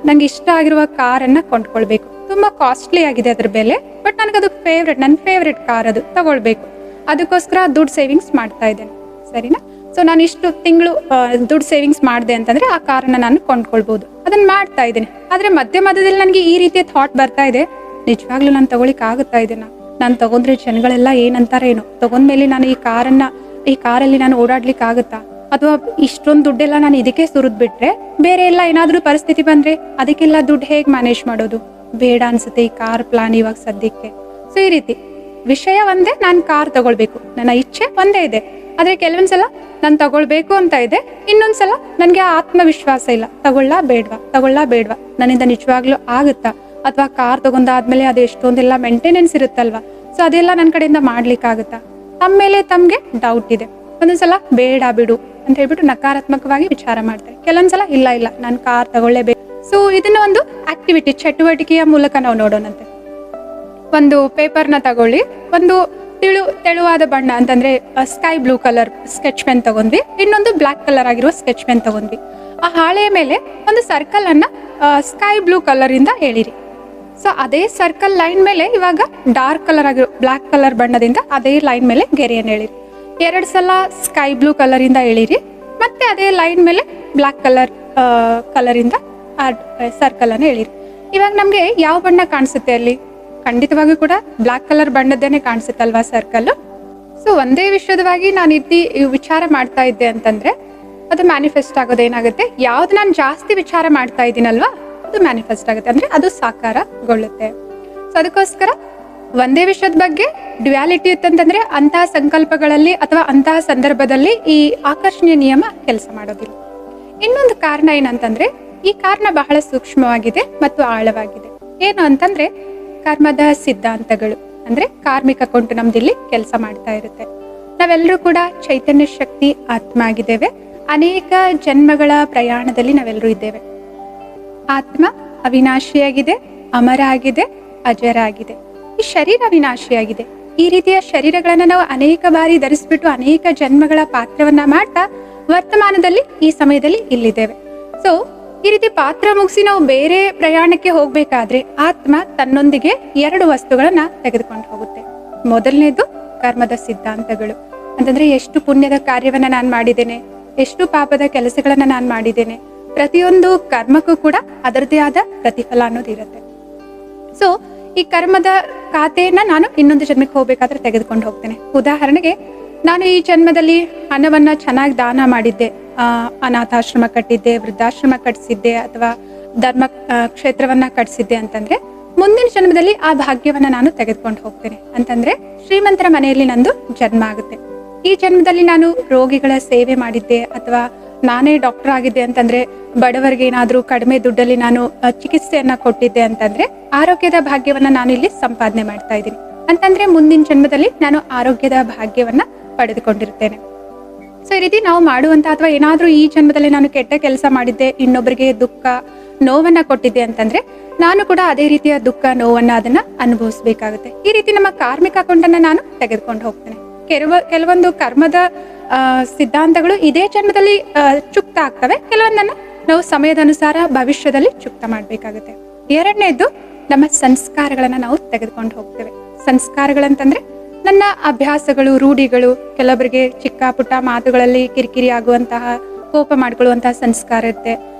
ನಂಗೆ ಇಷ್ಟ ಆಗಿರುವ ಕಾರನ್ನ ಕೊಂಡ್ಕೊಳ್ಬೇಕು, ತುಂಬಾ ಕಾಸ್ಟ್ಲಿ ಆಗಿದೆ ಅದ್ರ ಬೆಲೆ, ಬಟ್ ನನಗದು ನನ್ನ ಫೇವ್ರೆಟ್ ಕಾರ್ ಅದು ತಗೊಳ್ಬೇಕು, ಅದಕ್ಕೋಸ್ಕರ ದುಡ್ಡು ಸೇವಿಂಗ್ಸ್ ಮಾಡ್ತಾ ಇದ್ದೇನೆ, ಸರಿನಾ? ಸೊ ನಾನು ಇಷ್ಟು ತಿಂಗಳು ದುಡ್ಡು ಸೇವಿಂಗ್ಸ್ ಮಾಡಿದೆ ಅಂತಂದ್ರೆ ಆ ಕಾರನ್ನ ನಾನು ಕೊಂಡ್ಕೊಳ್ಬಹುದು, ಅದನ್ನ ಮಾಡ್ತಾ ಇದ್ದೇನೆ. ಆದ್ರೆ ಮಧ್ಯದಲ್ಲಿ ನನಗೆ ಈ ರೀತಿಯ ಥಾಟ್ ಬರ್ತಾ ಇದೆ, ನಿಜವಾಗ್ಲೂ ನಾನು ತಗೊಳಿಕ್ ಆಗುತ್ತಾ ಇದನ್ನ, ನಾನು ತಗೊಂಡ್ರೆ ಜನಗಳೆಲ್ಲ ಏನಂತಾರೆ ಏನೋ, ತಗೊಂಡ್ಮೇಲೆ ನಾನು ಈ ಕಾರಲ್ಲಿ ನಾನು ಓಡಾಡ್ಲಿಕ್ಕೆ ಆಗುತ್ತಾ, ಅಥವಾ ಇಷ್ಟೊಂದು ದುಡ್ಡೆಲ್ಲ ನಾನು ಇದಕ್ಕೆ ಸುರಿದ್ ಬಿಟ್ರೆ ಬೇರೆ ಎಲ್ಲ ಏನಾದ್ರೂ ಪರಿಸ್ಥಿತಿ ಬಂದ್ರೆ ಅದಕ್ಕೆಲ್ಲ ದುಡ್ಡು ಹೇಗ್ ಮ್ಯಾನೇಜ್ ಮಾಡೋದು? ಬೇಡ ಅನ್ಸುತ್ತೆ ಈ ಕಾರ್ ಪ್ಲಾನ್ ಇವಾಗ ಸದ್ಯಕ್ಕೆ. ಸೊ ಈ ರೀತಿ ವಿಷಯ ಒಂದೇ, ನಾನು ಕಾರ್ ತಗೊಳ್ಬೇಕು, ನನ್ನ ಇಚ್ಛೆ ಒಂದೇ ಇದೆ, ಆದ್ರೆ ಕೆಲವೊಂದ್ಸಲ ನಾನು ತಗೊಳ್ಬೇಕು ಅಂತ ಇದೆ, ಇನ್ನೊಂದ್ಸಲ ನನ್ಗೆ ಆತ್ಮವಿಶ್ವಾಸ ಇಲ್ಲ, ತಗೊಳ್ಳಾ ಬೇಡ್ವಾ, ನನ್ನಿಂದ ನಿಜವಾಗ್ಲೂ ಆಗುತ್ತಾ, ಅಥವಾ ಕಾರ್ ತಗೊಂಡಾದ್ಮೇಲೆ ಅದು ಎಷ್ಟೊಂದೆಲ್ಲ ಮೇಂಟೆನೆನ್ಸ್ ಇರುತ್ತಲ್ವಾ, ಸೊ ಅದೆಲ್ಲ ನನ್ನ ಕಡೆಯಿಂದ ಮಾಡ್ಲಿಕ್ಕೆ ಆಗುತ್ತಾ, ತಮ್ಮೇಲೆ ತಮ್ಗೆ ಡೌಟ್ ಇದೆ. ಒಂದೊಂದ್ಸಲ ಬೇಡ ಬಿಡು ಅಂತ ಹೇಳ್ಬಿಟ್ಟು ನಕಾರಾತ್ಮಕವಾಗಿ ವಿಚಾರ ಮಾಡ್ತಾರೆ. ಕೆಲವೊಂದ್ಸಲ ಇಲ್ಲ ನಾನು ಕಾರ್ ತಗೊಳ್ಳೇಬೇಕು. ಸೊ ಇದನ್ನ ಒಂದು ಆಕ್ಟಿವಿಟಿ, ಚಟುವಟಿಕೆಯ ಮೂಲಕ ನಾವು ನೋಡೋಣಂತೆ. ಒಂದು ಪೇಪರ್ನ ತಗೊಳ್ಳಿ, ಒಂದು ತೆಳುವಾದ ಬಣ್ಣ ಅಂತಂದ್ರೆ sky blue colour sketch pen ತಗೊಂಡ್ವಿ, ಇನ್ನೊಂದು ಬ್ಲಾಕ್ ಕಲರ್ ಆಗಿರುವ ಸ್ಕೆಚ್ ಪೆನ್ ತಗೊಂಡ್ವಿ. ಆ ಹಾಳೆಯ ಮೇಲೆ ಒಂದು ಸರ್ಕಲ್ ಅನ್ನ ಸ್ಕೈ ಬ್ಲೂ ಕಲರ್ ಇಂದ ಎಳಿರಿ. ಸೊ ಅದೇ ಸರ್ಕಲ್ ಲೈನ್ ಮೇಲೆ ಇವಾಗ ಡಾರ್ಕ್ ಕಲರ್ ಆಗಿರೋ ಬ್ಲಾಕ್ ಕಲರ್ ಬಣ್ಣದಿಂದ ಅದೇ ಲೈನ್ ಮೇಲೆ ಗೆರೆಯನ್ನು ಎಳಿರಿ. 2 ಸಲ ಸ್ಕೈ ಬ್ಲೂ ಕಲರ್ ಇಂದ ಎಳಿರಿ, ಮತ್ತೆ ಅದೇ ಲೈನ್ ಮೇಲೆ ಬ್ಲಾಕ್ ಕಲರ್ ಇಂದ ಸರ್ಕಲ್ ಅನ್ನು ಎಳಿರಿ. ಇವಾಗ ನಮ್ಗೆ ಯಾವ ಬಣ್ಣ ಕಾಣಿಸುತ್ತೆ ಅಲ್ಲಿ? ಖಂಡಿತವಾಗಿ ಕೂಡ ಬ್ಲಾಕ್ ಕಲರ್ ಬಣ್ಣದ್ದೇನೆ ಕಾಣಿಸುತ್ತಲ್ವಾ ಸರ್ಕಲ್. ಸೊ ಒಂದೇ ವಿಷಯದವಾಗಿ ನಾನು ವಿಚಾರ ಮಾಡ್ತಾ ಇದ್ದೆ ಅಂತಂದ್ರೆ ಅದು ಮ್ಯಾನಿಫೆಸ್ಟ್ ಆಗೋದೇನಾಗುತ್ತೆ, ಯಾವ್ದು ನಾನು ಜಾಸ್ತಿ ವಿಚಾರ ಮಾಡ್ತಾ ಇದ್ದೀನಲ್ವಾ ಅದು ಮ್ಯಾನಿಫೆಸ್ಟ್ ಆಗುತ್ತೆ, ಅಂದ್ರೆ ಅದು ಸಾಕಾರಗೊಳ್ಳುತ್ತೆ. ಸೊ ಅದಕ್ಕೋಸ್ಕರ ಒಂದೇ ವಿಷಯದ ಬಗ್ಗೆ ಡ್ಯುಯಾಲಿಟಿ ಇತ್ತಂತಂದ್ರೆ ಅಂತಹ ಸಂಕಲ್ಪಗಳಲ್ಲಿ ಅಥವಾ ಅಂತಹ ಸಂದರ್ಭದಲ್ಲಿ ಈ ಆಕರ್ಷಣೀಯ ನಿಯಮ ಕೆಲಸ ಮಾಡೋದಿಲ್ಲ. ಇನ್ನೊಂದು ಕಾರಣ ಏನಂತಂದ್ರೆ, ಈ ಕಾರಣ ಬಹಳ ಸೂಕ್ಷ್ಮವಾಗಿದೆ ಮತ್ತು ಆಳವಾಗಿದೆ. ಏನು ಅಂತಂದ್ರೆ ಕರ್ಮದ ಸಿದ್ಧಾಂತಗಳು, ಅಂದ್ರೆ ಕಾರ್ಮಿಕ ಕೊಂಟು ನಮ್ದಿಲ್ಲಿ ಕೆಲಸ ಮಾಡ್ತಾ ಇರುತ್ತೆ. ನಾವೆಲ್ಲರೂ ಕೂಡ ಚೈತನ್ಯ ಶಕ್ತಿ ಆತ್ಮ ಆಗಿದ್ದೇವೆ. ಅನೇಕ ಜನ್ಮಗಳ ಪ್ರಯಾಣದಲ್ಲಿ ನಾವೆಲ್ಲರೂ ಇದ್ದೇವೆ. ಆತ್ಮ ಅವಿನಾಶಿಯಾಗಿದೆ, ಅಮರ ಆಗಿದೆ, ಅಜರ ಆಗಿದೆ. ಈ ಶರೀರ ವಿನಾಶಿಯಾಗಿದೆ. ಈ ರೀತಿಯ ಶರೀರಗಳನ್ನ ನಾವು ಅನೇಕ ಬಾರಿ ಧರಿಸ್ಬಿಟ್ಟು ಅನೇಕ ಜನ್ಮಗಳ ಪಾತ್ರವನ್ನ ಮಾಡ್ತಾ ವರ್ತಮಾನದಲ್ಲಿ ಈ ಸಮಯದಲ್ಲಿ ಇಲ್ಲಿದ್ದೇವೆ. ಸೊ ಈ ರೀತಿ ಪಾತ್ರ ಮುಗಿಸಿ ನಾವು ಬೇರೆ ಪ್ರಯಾಣಕ್ಕೆ ಹೋಗ್ಬೇಕಾದ್ರೆ ಆತ್ಮ ತನ್ನೊಂದಿಗೆ 2 ವಸ್ತುಗಳನ್ನ ತೆಗೆದುಕೊಂಡು ಹೋಗುತ್ತೆ. ಮೊದಲನೇದು ಕರ್ಮದ ಸಿದ್ಧಾಂತಗಳು, ಅಂತಂದ್ರೆ ಎಷ್ಟು ಪುಣ್ಯದ ಕಾರ್ಯವನ್ನ ನಾನು ಮಾಡಿದ್ದೇನೆ, ಎಷ್ಟು ಪಾಪದ ಕೆಲಸಗಳನ್ನ ನಾನು ಮಾಡಿದ್ದೇನೆ, ಪ್ರತಿಯೊಂದು ಕರ್ಮಕ್ಕೂ ಕೂಡ ಅದರದೇ ಆದ ಪ್ರತಿಫಲ ಅನ್ನೋದು ಇರುತ್ತೆ. ಸೊ ಈ ಕರ್ಮದ ಖಾತೆಯನ್ನ ನಾನು ಇನ್ನೊಂದು ಜನ್ಮಕ್ಕೆ ಹೋಗ್ಬೇಕಾದ್ರೆ ತೆಗೆದುಕೊಂಡು ಹೋಗ್ತೇನೆ. ಉದಾಹರಣೆಗೆ, ನಾನು ಈ ಜನ್ಮದಲ್ಲಿ ಹಣವನ್ನ ಚೆನ್ನಾಗಿ ದಾನ ಮಾಡಿದ್ದೆ, ಅನಾಥಾಶ್ರಮ ಕಟ್ಟಿದ್ದೆ, ವೃದ್ಧಾಶ್ರಮ ಕಟ್ಟಿಸಿದ್ದೆ, ಅಥವಾ ಧರ್ಮ ಕ್ಷೇತ್ರವನ್ನ ಕಟ್ಟಿಸಿದ್ದೆ ಅಂತಂದ್ರೆ ಮುಂದಿನ ಜನ್ಮದಲ್ಲಿ ಆ ಭಾಗ್ಯವನ್ನ ನಾನು ತೆಗೆದುಕೊಂಡು ಹೋಗ್ತೇನೆ. ಅಂತಂದ್ರೆ ಶ್ರೀಮಂತರ ಮನೆಯಲ್ಲಿ ನಂದು ಜನ್ಮ ಆಗುತ್ತೆ. ಈ ಜನ್ಮದಲ್ಲಿ ನಾನು ರೋಗಿಗಳ ಸೇವೆ ಮಾಡಿದ್ದೆ ಅಥವಾ ನಾನೇ ಡಾಕ್ಟರ್ ಆಗಿದ್ದೆ ಅಂತಂದ್ರೆ ಬಡವರಿಗೆ ಏನಾದ್ರೂ ಕಡಿಮೆ ದುಡ್ಡಲ್ಲಿ ನಾನು ಚಿಕಿತ್ಸೆಯನ್ನ ಕೊಟ್ಟಿದ್ದೆ ಅಂತಂದ್ರೆ ಆರೋಗ್ಯದ ಭಾಗ್ಯವನ್ನ ನಾನು ಇಲ್ಲಿ ಸಂಪಾದನೆ ಮಾಡ್ತಾ ಇದ್ದೀನಿ. ಅಂತಂದ್ರೆ ಮುಂದಿನ ಜನ್ಮದಲ್ಲಿ ನಾನು ಆರೋಗ್ಯದ ಭಾಗ್ಯವನ್ನ ಪಡೆದುಕೊಂಡಿರ್ತೇನೆ. ಸೊ ಈ ರೀತಿ ನಾವು ಮಾಡುವಂಥ ಅಥವಾ ಏನಾದರೂ ಈ ಜನ್ಮದಲ್ಲಿ ನಾನು ಕೆಟ್ಟ ಕೆಲಸ ಮಾಡಿದ್ದೆ, ಇನ್ನೊಬ್ಬರಿಗೆ ದುಃಖ ನೋವನ್ನ ಕೊಟ್ಟಿದ್ದೆ ಅಂತಂದ್ರೆ ನಾನು ಕೂಡ ಅದೇ ರೀತಿಯ ದುಃಖ ನೋವನ್ನ ಅದನ್ನ ಅನುಭವಿಸ್ಬೇಕಾಗುತ್ತೆ. ಈ ರೀತಿ ನಮ್ಮ ಕಾರ್ಮಿಕ ಅಕೌಂಟನ್ನ ನಾನು ತೆಗೆದುಕೊಂಡು ಹೋಗ್ತೇನೆ. ಕೆಲವೊಂದು ಕರ್ಮದ ಸಿದ್ಧಾಂತಗಳು ಇದೇ ಜನ್ಮದಲ್ಲಿ ಚುಕ್ತ ಆಗ್ತವೆ, ಕೆಲವೊಂದನ್ನ ನಾವು ಸಮಯದ ಅನುಸಾರ ಭವಿಷ್ಯದಲ್ಲಿ ಚುಕ್ತ ಮಾಡಬೇಕಾಗುತ್ತೆ. ಎರಡನೇದು ನಮ್ಮ ಸಂಸ್ಕಾರಗಳನ್ನ ನಾವು ತೆಗೆದುಕೊಂಡು ಹೋಗ್ತೇವೆ. ಸಂಸ್ಕಾರಗಳಂತಂದ್ರೆ ನನ್ನ ಅಭ್ಯಾಸಗಳು, ರೂಢಿಗಳು, ಕೆಲವರಿಗೆ ಚಿಕ್ಕ ಪುಟ್ಟ ಮಾತುಗಳಲ್ಲಿ ಕಿರಿಕಿರಿ ಆಗುವಂತಹ, ಕೋಪ ಮಾಡ್ಕೊಳ್ಳುವಂತಹ ಸಂಸ್ಕಾರ ಇರುತ್ತೆ.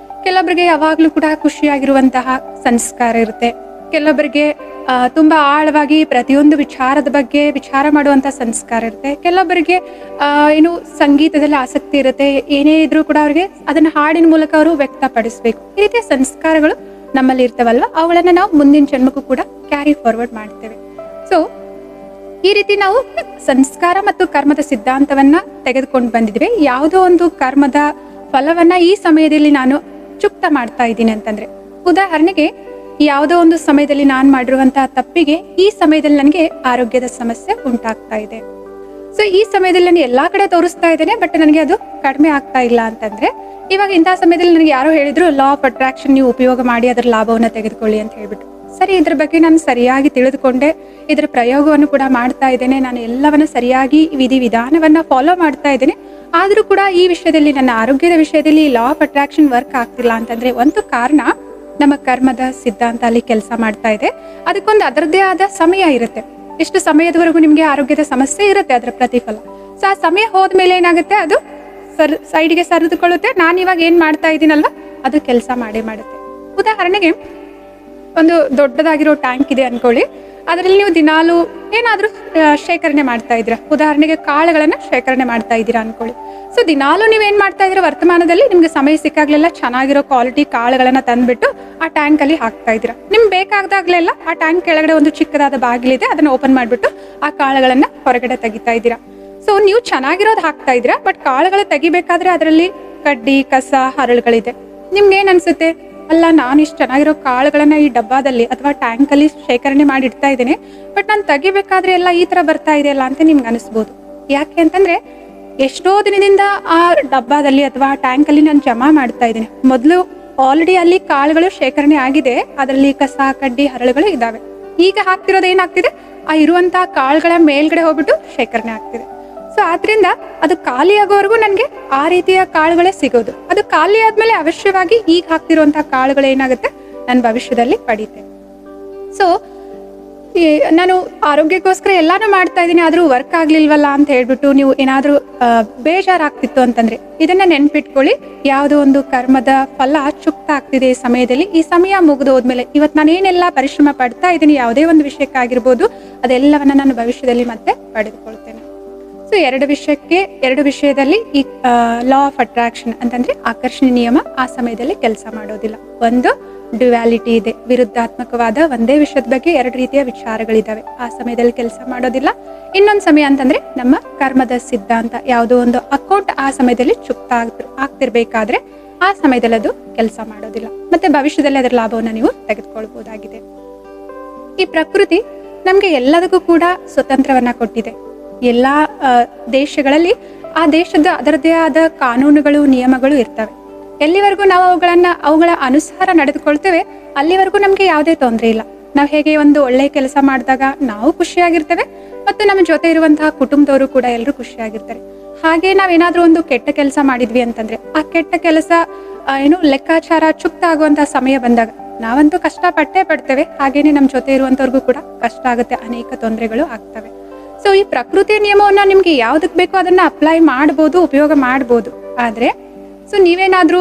ಕೆಲವೊಬ್ಬರಿಗೆ ಯಾವಾಗ್ಲೂ ಕೂಡ ಖುಷಿಯಾಗಿರುವಂತಹ ಸಂಸ್ಕಾರ ಇರುತ್ತೆ. ಕೆಲವೊಬ್ಬರಿಗೆ ತುಂಬಾ ಆಳವಾಗಿ ಪ್ರತಿಯೊಂದು ವಿಚಾರದ ಬಗ್ಗೆ ವಿಚಾರ ಮಾಡುವಂತಹ ಸಂಸ್ಕಾರ ಇರುತ್ತೆ. ಕೆಲವೊಬ್ಬರಿಗೆ ಏನು ಸಂಗೀತದಲ್ಲಿ ಆಸಕ್ತಿ ಇರುತ್ತೆ, ಏನೇ ಇದ್ರೂ ಕೂಡ ಅವ್ರಿಗೆ ಅದನ್ನ ಹಾಡಿನ ಮೂಲಕ ಅವರು ವ್ಯಕ್ತಪಡಿಸ್ಬೇಕು. ಈ ರೀತಿಯ ಸಂಸ್ಕಾರಗಳು ನಮ್ಮಲ್ಲಿ ಇರ್ತವಲ್ವ, ಅವುಗಳನ್ನ ನಾವು ಮುಂದಿನ ಜನ್ಮಕ್ಕೂ ಕೂಡ ಕ್ಯಾರಿ ಫಾರ್ವರ್ಡ್ ಮಾಡ್ತೇವೆ. ಸೊ ಈ ರೀತಿ ನಾವು ಸಂಸ್ಕಾರ ಮತ್ತು ಕರ್ಮದ ಸಿದ್ಧಾಂತವನ್ನ ತೆಗೆದುಕೊಂಡು ಬಂದಿದ್ವಿ. ಯಾವುದೋ ಒಂದು ಕರ್ಮದ ಫಲವನ್ನ ಈ ಸಮಯದಲ್ಲಿ ನಾನು ಚುಕ್ತ ಮಾಡ್ತಾ ಇದ್ದೀನಿ ಅಂತಂದ್ರೆ, ಉದಾಹರಣೆಗೆ ಯಾವುದೋ ಒಂದು ಸಮಯದಲ್ಲಿ ನಾನು ಮಾಡಿರುವಂತಹ ತಪ್ಪಿಗೆ ಈ ಸಮಯದಲ್ಲಿ ನನಗೆ ಆರೋಗ್ಯದ ಸಮಸ್ಯೆ ಉಂಟಾಗ್ತಾ ಇದೆ. ಸೊ ಈ ಸಮಯದಲ್ಲಿ ನಾನು ಎಲ್ಲಾ ಕಡೆ ತೋರಿಸ್ತಾ ಇದ್ದೇನೆ, ಬಟ್ ನನಗೆ ಅದು ಕಡಿಮೆ ಆಗ್ತಾ ಇಲ್ಲ ಅಂತಂದ್ರೆ, ಇವಾಗ ಇಂತಹ ಸಮಯದಲ್ಲಿ ನನಗೆ ಯಾರೋ ಹೇಳಿದ್ರು ಲಾ ಆಫ್ ಅಟ್ರಾಕ್ಷನ್ ನೀವು ಉಪಯೋಗ ಮಾಡಿ ಅದರ ಲಾಭವನ್ನ ತೆಗೆದುಕೊಳ್ಳಿ ಅಂತ ಹೇಳ್ಬಿಟ್ಟು, ಸರಿ ಇದ್ರ ಬಗ್ಗೆ ನಾನು ಸರಿಯಾಗಿ ತಿಳಿದುಕೊಂಡೆ, ಇದರ ಪ್ರಯೋಗವನ್ನು ಕೂಡ ಮಾಡ್ತಾ ಇದ್ದೇನೆ, ನಾನು ಎಲ್ಲವನ್ನ ಸರಿಯಾಗಿ ವಿಧಾನವನ್ನ ಫಾಲೋ ಮಾಡ್ತಾ ಇದ್ದೇನೆ, ಆದ್ರೂ ಕೂಡ ಈ ವಿಷಯದಲ್ಲಿ ನನ್ನ ಆರೋಗ್ಯದ ವಿಷಯದಲ್ಲಿ ಲಾ ಆಫ್ ಅಟ್ರಾಕ್ಷನ್ ವರ್ಕ್ ಆಗ್ತಿಲ್ಲ ಅಂತಂದ್ರೆ, ಒಂದು ಕಾರಣ ನಮ್ಮ ಕರ್ಮದ ಸಿದ್ಧಾಂತ ಅಲ್ಲಿ ಕೆಲಸ ಮಾಡ್ತಾ ಇದೆ. ಅದಕ್ಕೊಂದು ಅದರದ್ದೇ ಆದ ಸಮಯ ಇರುತ್ತೆ. ಎಷ್ಟು ಸಮಯದವರೆಗೂ ನಿಮ್ಗೆ ಆರೋಗ್ಯದ ಸಮಸ್ಯೆ ಇರುತ್ತೆ ಅದರ ಪ್ರತಿಫಲ. ಸೊ ಆ ಸಮಯ ಹೋದ್ಮೇಲೆ ಏನಾಗುತ್ತೆ, ಅದು ಸೈಡ್ಗೆ ಸರಿದುಕೊಳ್ಳುತ್ತೆ. ನಾನು ಇವಾಗ ಏನ್ ಮಾಡ್ತಾ ಇದ್ದೀನಲ್ವಾ ಅದು ಕೆಲಸ ಮಾಡೇ ಮಾಡುತ್ತೆ. ಉದಾಹರಣೆಗೆ ಒಂದು ದೊಡ್ಡದಾಗಿರೋ ಟ್ಯಾಂಕ್ ಇದೆ ಅನ್ಕೊಳ್ಳಿ, ಅದರಲ್ಲಿ ನೀವು ದಿನಾಲು ಏನಾದ್ರೂ ಶೇಖರಣೆ ಮಾಡ್ತಾ ಇದ್ದೀರಾ. ಉದಾಹರಣೆಗೆ ಕಾಳುಗಳನ್ನ ಶೇಖರಣೆ ಮಾಡ್ತಾ ಇದ್ದೀರಾ ಅನ್ಕೊಳ್ಳಿ. ಸೊ ದಿನಾಲು ನೀವೇನ್ ಮಾಡ್ತಾ ಇದ್ದೀರಾ, ವರ್ತಮಾನದಲ್ಲಿ ನಿಮ್ಗೆ ಸಮಯ ಸಿಕ್ಕಾಗ್ಲೆಲ್ಲ ಚೆನ್ನಾಗಿರೋ ಕ್ವಾಲಿಟಿ ಕಾಳುಗಳನ್ನ ತಂದ್ಬಿಟ್ಟು ಆ ಟ್ಯಾಂಕ್ ಅಲ್ಲಿ ಹಾಕ್ತಾ ಇದ್ದೀರಾ. ನಿಮ್ಗೆ ಬೇಕಾಗ್ದಾಗ್ಲೆಲ್ಲ ಆ ಟ್ಯಾಂಕ್ ಕೆಳಗಡೆ ಒಂದು ಚಿಕ್ಕದಾದ ಬಾಗಿಲಿದೆ, ಅದನ್ನ ಓಪನ್ ಮಾಡ್ಬಿಟ್ಟು ಆ ಕಾಳುಗಳನ್ನ ಹೊರಗಡೆ ತೆಗಿತಾ ಇದ್ದೀರಾ. ಸೊ ನೀವು ಚೆನ್ನಾಗಿರೋದು ಹಾಕ್ತಾ ಇದ್ದೀರಾ, ಬಟ್ ಕಾಳುಗಳು ತೆಗಿಬೇಕಾದ್ರೆ ಅದರಲ್ಲಿ ಕಡ್ಡಿ, ಕಸ, ಹರಳುಗಳಿದೆ. ನಿಮ್ಗೆ ಏನ್ ಅನ್ಸುತ್ತೆ, ಅಲ್ಲ ನಾನು ಇಷ್ಟು ಚೆನ್ನಾಗಿರೋ ಕಾಳುಗಳನ್ನ ಈ ಡಬ್ಬಾದಲ್ಲಿ ಅಥವಾ ಟ್ಯಾಂಕ್ ಅಲ್ಲಿ ಶೇಖರಣೆ ಮಾಡಿ ಇಡ್ತಾ ಇದ್ದೇನೆ, ಬಟ್ ನಾನು ತೆಗಿಬೇಕಾದ್ರೆ ಎಲ್ಲ ಈ ತರ ಬರ್ತಾ ಇದೆ ಅಲ್ಲ ಅಂತ ನಿಮ್ಗೆ ಅನಿಸ್ಬೋದು. ಯಾಕೆ ಅಂತಂದ್ರೆ ಎಷ್ಟೋ ದಿನದಿಂದ ಆ ಡಬ್ಬಾದಲ್ಲಿ ಅಥವಾ ಟ್ಯಾಂಕ್ ಅಲ್ಲಿ ನಾನು ಜಮಾ ಮಾಡ್ತಾ ಇದ್ದೀನಿ. ಮೊದಲು ಆಲ್ರೆಡಿ ಅಲ್ಲಿ ಕಾಳುಗಳು ಶೇಖರಣೆ ಆಗಿದೆ, ಅದರಲ್ಲಿ ಕಸ, ಕಡ್ಡಿ, ಹರಳುಗಳು ಇದಾವೆ. ಈಗ ಹಾಕ್ತಿರೋದು ಏನಾಗ್ತಿದೆ, ಆ ಇರುವಂತಹ ಕಾಳುಗಳ ಮೇಲ್ಗಡೆ ಹೋಗ್ಬಿಟ್ಟು ಶೇಖರಣೆ ಆಗ್ತಿದೆ. ಸೊ ಆದ್ರಿಂದ ಅದು ಖಾಲಿ ಆಗೋವರೆಗೂ ನನಗೆ ಆ ರೀತಿಯ ಕಾಳುಗಳೇ ಸಿಗೋದು. ಅದು ಖಾಲಿ ಆದ್ಮೇಲೆ ಅವಶ್ಯವಾಗಿ ಈಗ ಹಾಕ್ತಿರುವಂತಹ ಕಾಳುಗಳು ಏನಾಗುತ್ತೆ, ನಾನು ಭವಿಷ್ಯದಲ್ಲಿ ಪಡಿತೇನೆ. ಸೊ ನಾನು ಆರೋಗ್ಯಕ್ಕೋಸ್ಕರ ಎಲ್ಲಾನು ಮಾಡ್ತಾ ಇದ್ದೀನಿ, ಆದ್ರೂ ವರ್ಕ್ ಆಗ್ಲಿಲ್ವಲ್ಲ ಅಂತ ಹೇಳ್ಬಿಟ್ಟು ನೀವು ಏನಾದ್ರೂ ಬೇಜಾರಾಗ್ತಿತ್ತು ಅಂತಂದ್ರೆ ಇದನ್ನ ನೆನ್ಪಿಟ್ಕೊಳ್ಳಿ. ಯಾವುದೋ ಒಂದು ಕರ್ಮದ ಫಲ ಚುಕ್ತ ಆಗ್ತಿದೆ ಈ ಸಮಯದಲ್ಲಿ. ಈ ಸಮಯ ಮುಗಿದು ಹೋದ್ಮೇಲೆ ಇವತ್ತು ನಾನೇನೆಲ್ಲ ಪರಿಶ್ರಮ ಪಡ್ತಾ ಇದ್ದೀನಿ ಯಾವುದೇ ಒಂದು ವಿಷಯಕ್ಕಾಗಿರ್ಬೋದು, ಅದೆಲ್ಲವನ್ನ ನಾನು ಭವಿಷ್ಯದಲ್ಲಿ ಮತ್ತೆ ಪಡೆದುಕೊಳ್ತೇನೆ. ಸೊ ಎರಡು ವಿಷಯದಲ್ಲಿ ಈ ಲಾ ಆಫ್ ಅಟ್ರಾಕ್ಷನ್ ಅಂತಂದ್ರೆ ಆಕರ್ಷಣೆ ನಿಯಮ ಆ ಸಮಯದಲ್ಲಿ ಕೆಲಸ ಮಾಡೋದಿಲ್ಲ. ಒಂದು ಡ್ಯುಯಾಲಿಟಿ ಇದೆ, ವಿರುದ್ಧಾತ್ಮಕವಾದ ಒಂದೇ ವಿಷಯದ ಬಗ್ಗೆ ಎರಡು ರೀತಿಯ ವಿಚಾರಗಳಿದಾವೆ, ಆ ಸಮಯದಲ್ಲಿ ಕೆಲಸ ಮಾಡೋದಿಲ್ಲ. ಇನ್ನೊಂದು ಸಮಯ ಅಂತಂದ್ರೆ ನಮ್ಮ ಕರ್ಮದ ಸಿದ್ಧಾಂತ, ಯಾವುದೋ ಒಂದು ಅಕೌಂಟ್ ಆ ಸಮಯದಲ್ಲಿ ಚುಕ್ತ ಆಗ್ತಿರ್ಬೇಕಾದ್ರೆ ಆ ಸಮಯದಲ್ಲಿ ಅದು ಕೆಲಸ ಮಾಡೋದಿಲ್ಲ. ಮತ್ತೆ ಭವಿಷ್ಯದಲ್ಲಿ ಅದರ ಲಾಭವನ್ನು ನೀವು ತೆಗೆದುಕೊಳ್ಬಹುದಾಗಿದೆ. ಈ ಪ್ರಕೃತಿ ನಮ್ಗೆ ಎಲ್ಲದಕ್ಕೂ ಕೂಡ ಸ್ವತಂತ್ರವನ್ನ ಕೊಟ್ಟಿದೆ. ಎಲ್ಲಾ ದೇಶಗಳಲ್ಲಿ ಆ ದೇಶದ ಅದರದೇ ಆದ ಕಾನೂನುಗಳು, ನಿಯಮಗಳು ಇರ್ತವೆ. ಎಲ್ಲಿವರೆಗೂ ನಾವು ಅವುಗಳ ಅನುಸಾರ ನಡೆದುಕೊಳ್ತೇವೆ ಅಲ್ಲಿವರೆಗೂ ನಮ್ಗೆ ಯಾವುದೇ ತೊಂದರೆ ಇಲ್ಲ. ನಾವು ಹೇಗೆ ಒಂದು ಒಳ್ಳೆ ಕೆಲಸ ಮಾಡಿದಾಗ ನಾವು ಖುಷಿಯಾಗಿರ್ತೇವೆ ಮತ್ತು ನಮ್ಮ ಜೊತೆ ಇರುವಂತಹ ಕುಟುಂಬದವರು ಕೂಡ ಎಲ್ಲರೂ ಖುಷಿಯಾಗಿರ್ತಾರೆ. ಹಾಗೆ ನಾವೇನಾದ್ರೂ ಒಂದು ಕೆಟ್ಟ ಕೆಲಸ ಮಾಡಿದ್ವಿ ಅಂತಂದ್ರೆ ಆ ಕೆಟ್ಟ ಕೆಲಸ ಲೆಕ್ಕಾಚಾರ ಚುಕ್ತ ಆಗುವಂತಹ ಸಮಯ ಬಂದಾಗ ನಾವಂತೂ ಕಷ್ಟ ಪಡ್ತೇವೆ, ಹಾಗೇನೆ ನಮ್ಮ ಜೊತೆ ಇರುವಂತವ್ರಿಗೂ ಕೂಡ ಕಷ್ಟ ಆಗುತ್ತೆ, ಅನೇಕ ತೊಂದರೆಗಳು ಆಗ್ತವೆ. ಸೊ ಈ ಪ್ರಕೃತಿಯ ನಿಯಮವನ್ನ ನಿಮ್ಗೆ ಯಾವ್ದಕ್ ಬೇಕೋ ಅದನ್ನ ಅಪ್ಲೈ ಮಾಡ್ಬೋದು, ಉಪಯೋಗ ಮಾಡ್ಬೋದು. ಆದ್ರೆ ಸೊ ನೀವೇನಾದ್ರೂ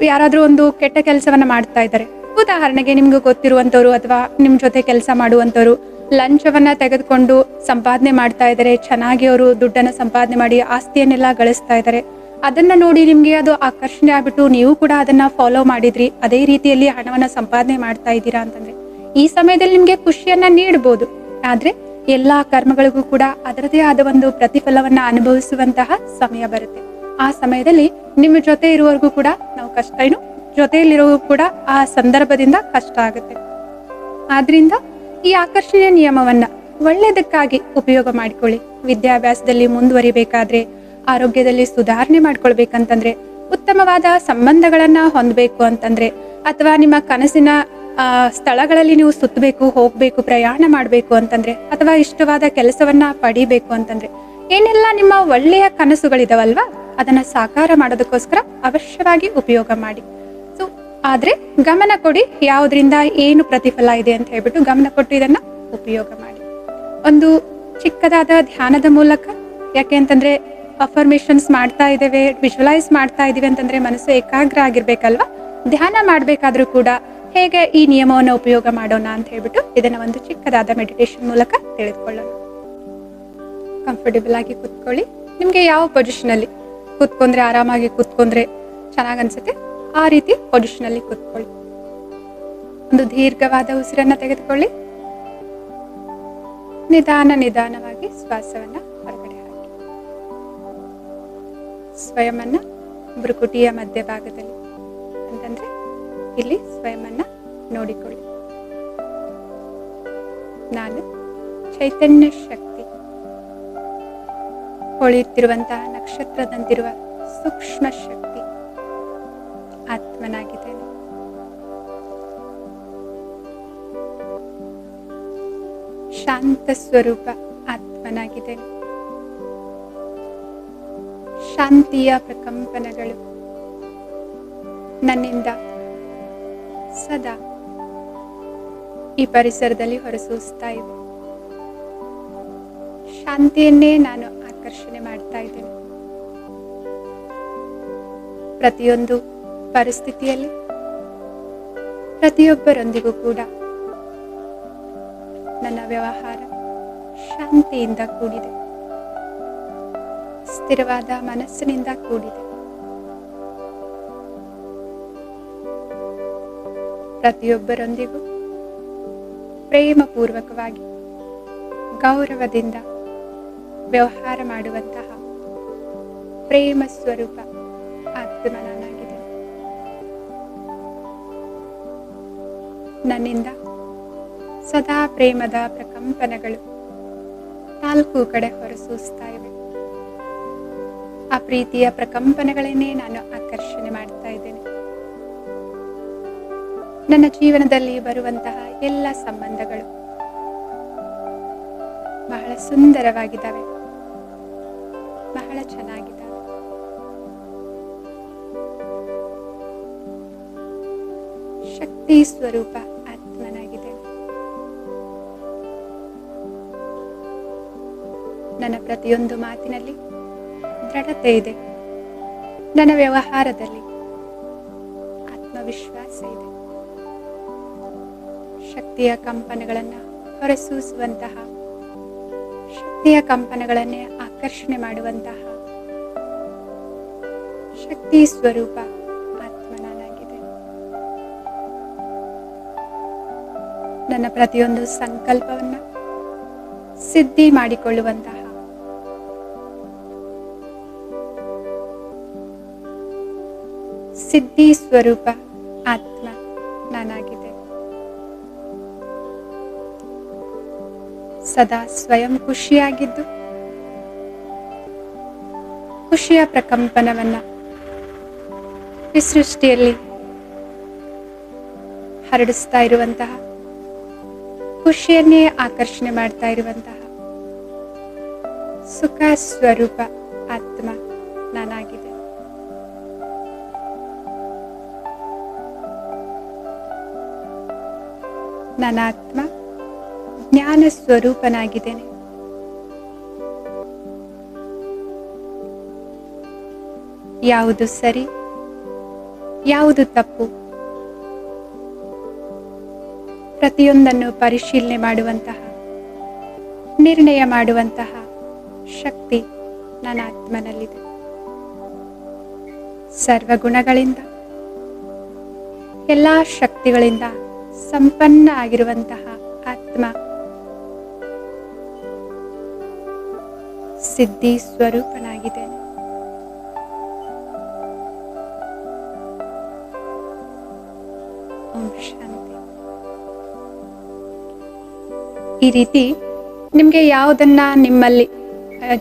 ಯಾರಾದ್ರೂ ಒಂದು ಕೆಟ್ಟ ಕೆಲಸವನ್ನ ಮಾಡ್ತಾ ಇದ್ದಾರೆ, ಉದಾಹರಣೆಗೆ ನಿಮ್ಗೆ ಗೊತ್ತಿರುವಂತವ್ರು ಅಥವಾ ನಿಮ್ ಜೊತೆ ಕೆಲಸ ಮಾಡುವಂತವ್ರು ಲಂಚವನ್ನ ತೆಗೆದುಕೊಂಡು ಸಂಪಾದನೆ ಮಾಡ್ತಾ ಇದ್ದಾರೆ, ಚೆನ್ನಾಗಿ ಅವರು ದುಡ್ಡನ್ನ ಸಂಪಾದನೆ ಮಾಡಿ ಆಸ್ತಿಯನ್ನೆಲ್ಲ ಗಳಿಸ್ತಾ ಇದ್ದಾರೆ. ಅದನ್ನ ನೋಡಿ ನಿಮ್ಗೆ ಅದು ಆಕರ್ಷಣೆ ಆಗ್ಬಿಟ್ಟು ನೀವು ಕೂಡ ಅದನ್ನ ಫಾಲೋ ಮಾಡಿದ್ರಿ, ಅದೇ ರೀತಿಯಲ್ಲಿ ಹಣವನ್ನ ಸಂಪಾದನೆ ಮಾಡ್ತಾ ಇದ್ದೀರಾ ಅಂತಂದ್ರೆ ಈ ಸಮಯದಲ್ಲಿ ನಿಮ್ಗೆ ಖುಷಿಯನ್ನ ನೀಡಬಹುದು. ಆದ್ರೆ ಎಲ್ಲಾ ಕರ್ಮಗಳಿಗೂ ಕೂಡ ಅದರದೇ ಆದ ಒಂದು ಪ್ರತಿಫಲವನ್ನ ಅನುಭವಿಸುವಂತಹ ಸಮಯ ಬರುತ್ತೆ. ಆ ಸಮಯದಲ್ಲಿ ನಿಮ್ಮ ಜೊತೆ ಇರುವವರೆಗೂ ಕೂಡ ನಾವು ಜೊತೆಯಲ್ಲಿರೋ ಕೂಡ ಆ ಸಂದರ್ಭದಿಂದ ಕಷ್ಟ ಆಗುತ್ತೆ. ಆದ್ರಿಂದ ಈ ಆಕರ್ಷಣೆಯ ನಿಯಮವನ್ನ ಒಳ್ಳೆಯದಕ್ಕಾಗಿ ಉಪಯೋಗ ಮಾಡಿಕೊಳ್ಳಿ. ವಿದ್ಯಾಭ್ಯಾಸದಲ್ಲಿ ಮುಂದುವರಿಬೇಕಾದ್ರೆ ಆರೋಗ್ಯದಲ್ಲಿ ಸುಧಾರಣೆ ಮಾಡ್ಕೊಳ್ಬೇಕಂತಂದ್ರೆ, ಉತ್ತಮವಾದ ಸಂಬಂಧಗಳನ್ನ ಹೊಂದಬೇಕು ಅಂತಂದ್ರೆ, ಅಥವಾ ನಿಮ್ಮ ಕನಸಿನ ಸ್ಥಳಗಳಲ್ಲಿ ನೀವು ಸುತ್ತಬೇಕು, ಹೋಗ್ಬೇಕು, ಪ್ರಯಾಣ ಮಾಡಬೇಕು ಅಂತಂದ್ರೆ, ಅಥವಾ ಇಷ್ಟವಾದ ಕೆಲಸವನ್ನ ಪಡಿಬೇಕು ಅಂತಂದ್ರೆ, ಏನೆಲ್ಲ ನಿಮ್ಮ ಒಳ್ಳೆಯ ಕನಸುಗಳಿದಾವಲ್ವಾ ಅದನ್ನ ಸಾಕಾರ ಮಾಡೋದಕ್ಕೋಸ್ಕರ ಅವಶ್ಯವಾಗಿ ಉಪಯೋಗ ಮಾಡಿ. ಸೊ ಆದ್ರೆ ಗಮನ ಕೊಡಿ, ಯಾವುದರಿಂದ ಏನು ಪ್ರತಿಫಲ ಇದೆ ಅಂತ ಹೇಳ್ಬಿಟ್ಟು ಗಮನ ಕೊಟ್ಟು ಇದನ್ನ ಉಪಯೋಗ ಮಾಡಿ. ಒಂದು ಚಿಕ್ಕದಾದ ಧ್ಯಾನದ ಮೂಲಕ, ಯಾಕೆ ಅಂತಂದ್ರೆ ಅಫರ್ಮೇಷನ್ಸ್ ಮಾಡ್ತಾ ಇದ್ದೇವೆ, ವಿಜುವಲೈಸ್ ಮಾಡ್ತಾ ಇದೀವಿ ಅಂತಂದ್ರೆ ಮನಸ್ಸು ಏಕಾಗ್ರ ಆಗಿರ್ಬೇಕಲ್ವಾ. ಧ್ಯಾನ ಮಾಡ್ಬೇಕಾದ್ರೂ ಕೂಡ ಹೇಗೆ ಈ ನಿಯಮವನ್ನು ಉಪಯೋಗ ಮಾಡೋಣ ಅಂತ ಹೇಳ್ಬಿಟ್ಟು ಇದನ್ನ ಒಂದು ಚಿಕ್ಕದಾದ ಮೆಡಿಟೇಷನ್ ಮೂಲಕ ತಿಳಿದುಕೊಳ್ಳೋಣ. ಕಂಫರ್ಟೇಬಲ್ ಆಗಿ ಕೂತ್ಕೊಳ್ಳಿ. ನಿಮ್ಗೆ ಯಾವ ಪೊಸಿಷನ್ ಅಲ್ಲಿ ಕೂತ್ಕೊಂಡ್ರೆ, ಆರಾಮಾಗಿ ಕೂತ್ಕೊಂಡ್ರೆ ಚೆನ್ನಾಗ್ ಅನ್ಸುತ್ತೆ ಆ ರೀತಿ ಪೊಸಿಷನ್ ಅಲ್ಲಿ ಕೂತ್ಕೊಳ್ಳಿ. ಒಂದು ದೀರ್ಘವಾದ ಉಸಿರನ್ನ ತೆಗೆದುಕೊಳ್ಳಿ. ನಿಧಾನವಾಗಿ ಶ್ವಾಸವನ್ನ ಹೊರಗಡೆ ಹಾಕಿ. ಸ್ವಯಂನ ಭ್ರುಕುಟಿಯ ಮಧ್ಯಭಾಗದಲ್ಲಿ ಅಂತಂದ್ರೆ ಇಲ್ಲಿ ಸ್ವಯಂನ ನೋಡಿಕೊಳ್ಳಿ. ನಾನು ಚೈತನ್ಯ ಶಕ್ತಿ, ಹೊಳೆಯುತ್ತಿರುವಂತಹ ನಕ್ಷತ್ರದಂತಿರುವ ಸೂಕ್ಷ್ಮ ಶಕ್ತಿ ಆತ್ಮನಾಗಿದ್ದೇನೆ. ಶಾಂತ ಸ್ವರೂಪ ಆತ್ಮನಾಗಿದ್ದೇನೆ. ಶಾಂತಿಯ ಪ್ರಕಂಪನಗಳು ನನ್ನಿಂದ ಸದಾ ಈ ಪರಿಸರದಲ್ಲಿ ಹೊರಸೂಸ್ತಾ ಇವೆ. ಶಾಂತಿಯನ್ನೇ ನಾನು ಆಕರ್ಷಣೆ ಮಾಡ್ತಾ ಇದ್ದೇನೆ. ಪ್ರತಿಯೊಂದು ಪರಿಸ್ಥಿತಿಯಲ್ಲಿ ಪ್ರತಿಯೊಬ್ಬರೊಂದಿಗೂ ಕೂಡ ನನ್ನ ವ್ಯವಹಾರ ಶಾಂತಿಯಿಂದ ಕೂಡಿದೆ, ಸ್ಥಿರವಾದ ಮನಸ್ಸಿನಿಂದ ಕೂಡಿದೆ. ಪ್ರತಿಯೊಬ್ಬರೊಂದಿಗೂ ಪ್ರೇಮಪೂರ್ವಕವಾಗಿ ಗೌರವದಿಂದ ವ್ಯವಹಾರ ಮಾಡುವಂತಹ ಪ್ರೇಮ ಸ್ವರೂಪ ಆತ್ಮ ನಾನಾಗಿದೆ. ನನ್ನಿಂದ ಸದಾ ಪ್ರೇಮದ ಪ್ರಕಂಪನಗಳು ನಾಲ್ಕು ಕಡೆ ಹೊರಸೂಸ್ತಾ ಇವೆ. ಆ ಪ್ರೀತಿಯ ಪ್ರಕಂಪನಗಳನ್ನೇ ನಾನು ಆಕರ್ಷಣೆ ಮಾಡ್ತಾ ಇದ್ದೇನೆ. ನನ್ನ ಜೀವನದಲ್ಲಿ ಬರುವಂತಹ ಎಲ್ಲ ಸಂಬಂಧಗಳು ಬಹಳ ಸುಂದರವಾಗಿದ್ದಾವೆ, ಬಹಳ ಚೆನ್ನಾಗಿದ್ದಾವೆ. ಶಕ್ತಿ ಸ್ವರೂಪ ಆತ್ಮನಾಗಿದೆ. ನನ್ನ ಪ್ರತಿಯೊಂದು ಮಾತಿನಲ್ಲಿ ದೃಢತೆ ಇದೆ. ನನ್ನ ವ್ಯವಹಾರದಲ್ಲಿ ಆತ್ಮವಿಶ್ವಾಸ ಇದೆ. ಶಕ್ತಿಯ ಕಂಪನಗಳನ್ನು ಹೊರಸೂಸುವಂತಹ, ಶಕ್ತಿಯ ಕಂಪನಗಳನ್ನೇ ಆಕರ್ಷಣೆ ಮಾಡುವಂತಹ ಶಕ್ತಿ ಸ್ವರೂಪ ಆತ್ಮನಾಗಿದೆ. ನನ್ನ ಪ್ರತಿಯೊಂದು ಸಂಕಲ್ಪವನ್ನ ಸಿದ್ಧಿ ಮಾಡಿಕೊಳ್ಳುವಂತಹ ಸಿದ್ಧಿ ಸ್ವರೂಪ ಆತ್ಮ ನಾನಾಗಿದೆ. ಸದಾ ಸ್ವಯಂ ಖುಷಿಯಾಗಿದ್ದು ಖುಷಿಯ ಪ್ರಕಂಪನವನ್ನ ಈ ಸೃಷ್ಟಿಯಲ್ಲಿ ಹರಡಿಸ್ತಾ ಇರುವಂತಹ, ಖುಷಿಯನ್ನೇ ಆಕರ್ಷಣೆ ಮಾಡ್ತಾ ಇರುವಂತಹ ಸುಖ ಸ್ವರೂಪ ಆತ್ಮ ನಾನಾಗಿದೆ. ನನ್ನ ಆತ್ಮ ಜ್ಞಾನ ಸ್ವರೂಪನಾಗಿದ್ದೇನೆ. ಯಾವುದು ಸರಿ, ಯಾವುದು ತಪ್ಪು, ಪ್ರತಿಯೊಂದನ್ನು ಪರಿಶೀಲನೆ ಮಾಡುವಂತಹ, ನಿರ್ಣಯ ಮಾಡುವಂತಹ ಶಕ್ತಿ ನನ್ನ ಆತ್ಮನಲ್ಲಿದೆ. ಸರ್ವಗುಣಗಳಿಂದ, ಎಲ್ಲಾ ಶಕ್ತಿಗಳಿಂದ ಸಂಪನ್ನ ಆಗಿರುವಂತಹ ಆತ್ಮ ಸಿದ್ಧಿ ಸ್ವರೂಪನಾಗಿದ್ದೇನೆ. ಓಂ ಶಾಂತಿ. ಈ ರೀತಿ ನಿಮ್ಗೆ ಯಾವುದನ್ನ ನಿಮ್ಮಲ್ಲಿ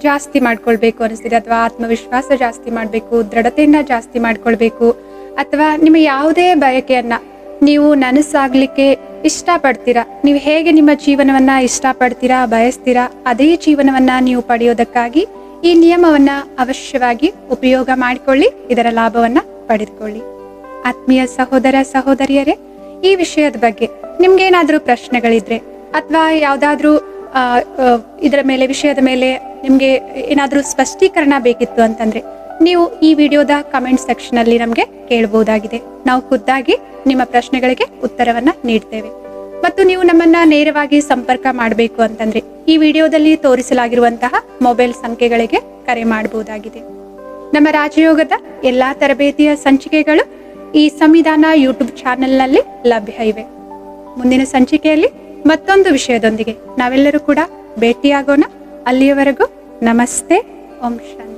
ಜಾಸ್ತಿ ಮಾಡ್ಕೊಳ್ಬೇಕು ಅನಿಸ್ತಿದೆ, ಅಥವಾ ಆತ್ಮವಿಶ್ವಾಸ ಜಾಸ್ತಿ ಮಾಡಬೇಕು, ದೃಢತೆಯನ್ನ ಜಾಸ್ತಿ ಮಾಡ್ಕೊಳ್ಬೇಕು, ಅಥವಾ ನಿಮ್ಮ ಯಾವುದೇ ಬಯಕೆಯನ್ನ ನೀವು ನನಸಾಗ್ಲಿಕ್ಕೆ ಇಷ್ಟಪಡ್ತೀರಾ, ನೀವು ಹೇಗೆ ನಿಮ್ಮ ಜೀವನವನ್ನ ಇಷ್ಟಪಡ್ತೀರಾ, ಬಯಸ್ತೀರಾ, ಅದೇ ಜೀವನವನ್ನ ನೀವು ಪಡೆಯೋದಕ್ಕಾಗಿ ಈ ನಿಯಮವನ್ನ ಅವಶ್ಯವಾಗಿ ಉಪಯೋಗ ಮಾಡಿಕೊಳ್ಳಿ, ಇದರ ಲಾಭವನ್ನ ಪಡೆದುಕೊಳ್ಳಿ. ಆತ್ಮೀಯ ಸಹೋದರ ಸಹೋದರಿಯರೇ, ಈ ವಿಷಯದ ಬಗ್ಗೆ ನಿಮ್ಗೇನಾದ್ರೂ ಪ್ರಶ್ನೆಗಳಿದ್ರೆ ಅಥವಾ ಯಾವ್ದಾದ್ರೂ ಇದರ ಮೇಲೆ ವಿಷಯದ ಮೇಲೆ ನಿಮ್ಗೆ ಏನಾದ್ರೂ ಸ್ಪಷ್ಟೀಕರಣ ಬೇಕಿತ್ತು ಅಂತಂದ್ರೆ ನೀವು ಈ ವಿಡಿಯೋದ ಕಮೆಂಟ್ ಸೆಕ್ಷನ್ ಅಲ್ಲಿ ನಮ್ಗೆ ಕೇಳಬಹುದಾಗಿದೆ. ನಾವು ಖುದ್ದಾಗಿ ನಿಮ್ಮ ಪ್ರಶ್ನೆಗಳಿಗೆ ಉತ್ತರವನ್ನ ನೀಡ್ತೇವೆ. ಮತ್ತು ನೀವು ನಮ್ಮನ್ನ ನೇರವಾಗಿ ಸಂಪರ್ಕ ಮಾಡಬೇಕು ಅಂತಂದ್ರೆ ಈ ವಿಡಿಯೋದಲ್ಲಿ ತೋರಿಸಲಾಗಿರುವಂತಹ ಮೊಬೈಲ್ ಸಂಖ್ಯೆಗಳಿಗೆ ಕರೆ ಮಾಡಬಹುದಾಗಿದೆ. ನಮ್ಮ ರಾಜಯೋಗದ ಎಲ್ಲಾ ತರಬೇತಿಯ ಸಂಚಿಕೆಗಳು ಈ ಸಂವಿಧಾನ ಯೂಟ್ಯೂಬ್ ಚಾನೆಲ್ನಲ್ಲಿ ಲಭ್ಯ ಇವೆ. ಮುಂದಿನ ಸಂಚಿಕೆಯಲ್ಲಿ ಮತ್ತೊಂದು ವಿಷಯದೊಂದಿಗೆ ನಾವೆಲ್ಲರೂ ಕೂಡ ಭೇಟಿಯಾಗೋಣ. ಅಲ್ಲಿಯವರೆಗೂ ನಮಸ್ತೆ. ಓಂ ಶಾಂತಿ.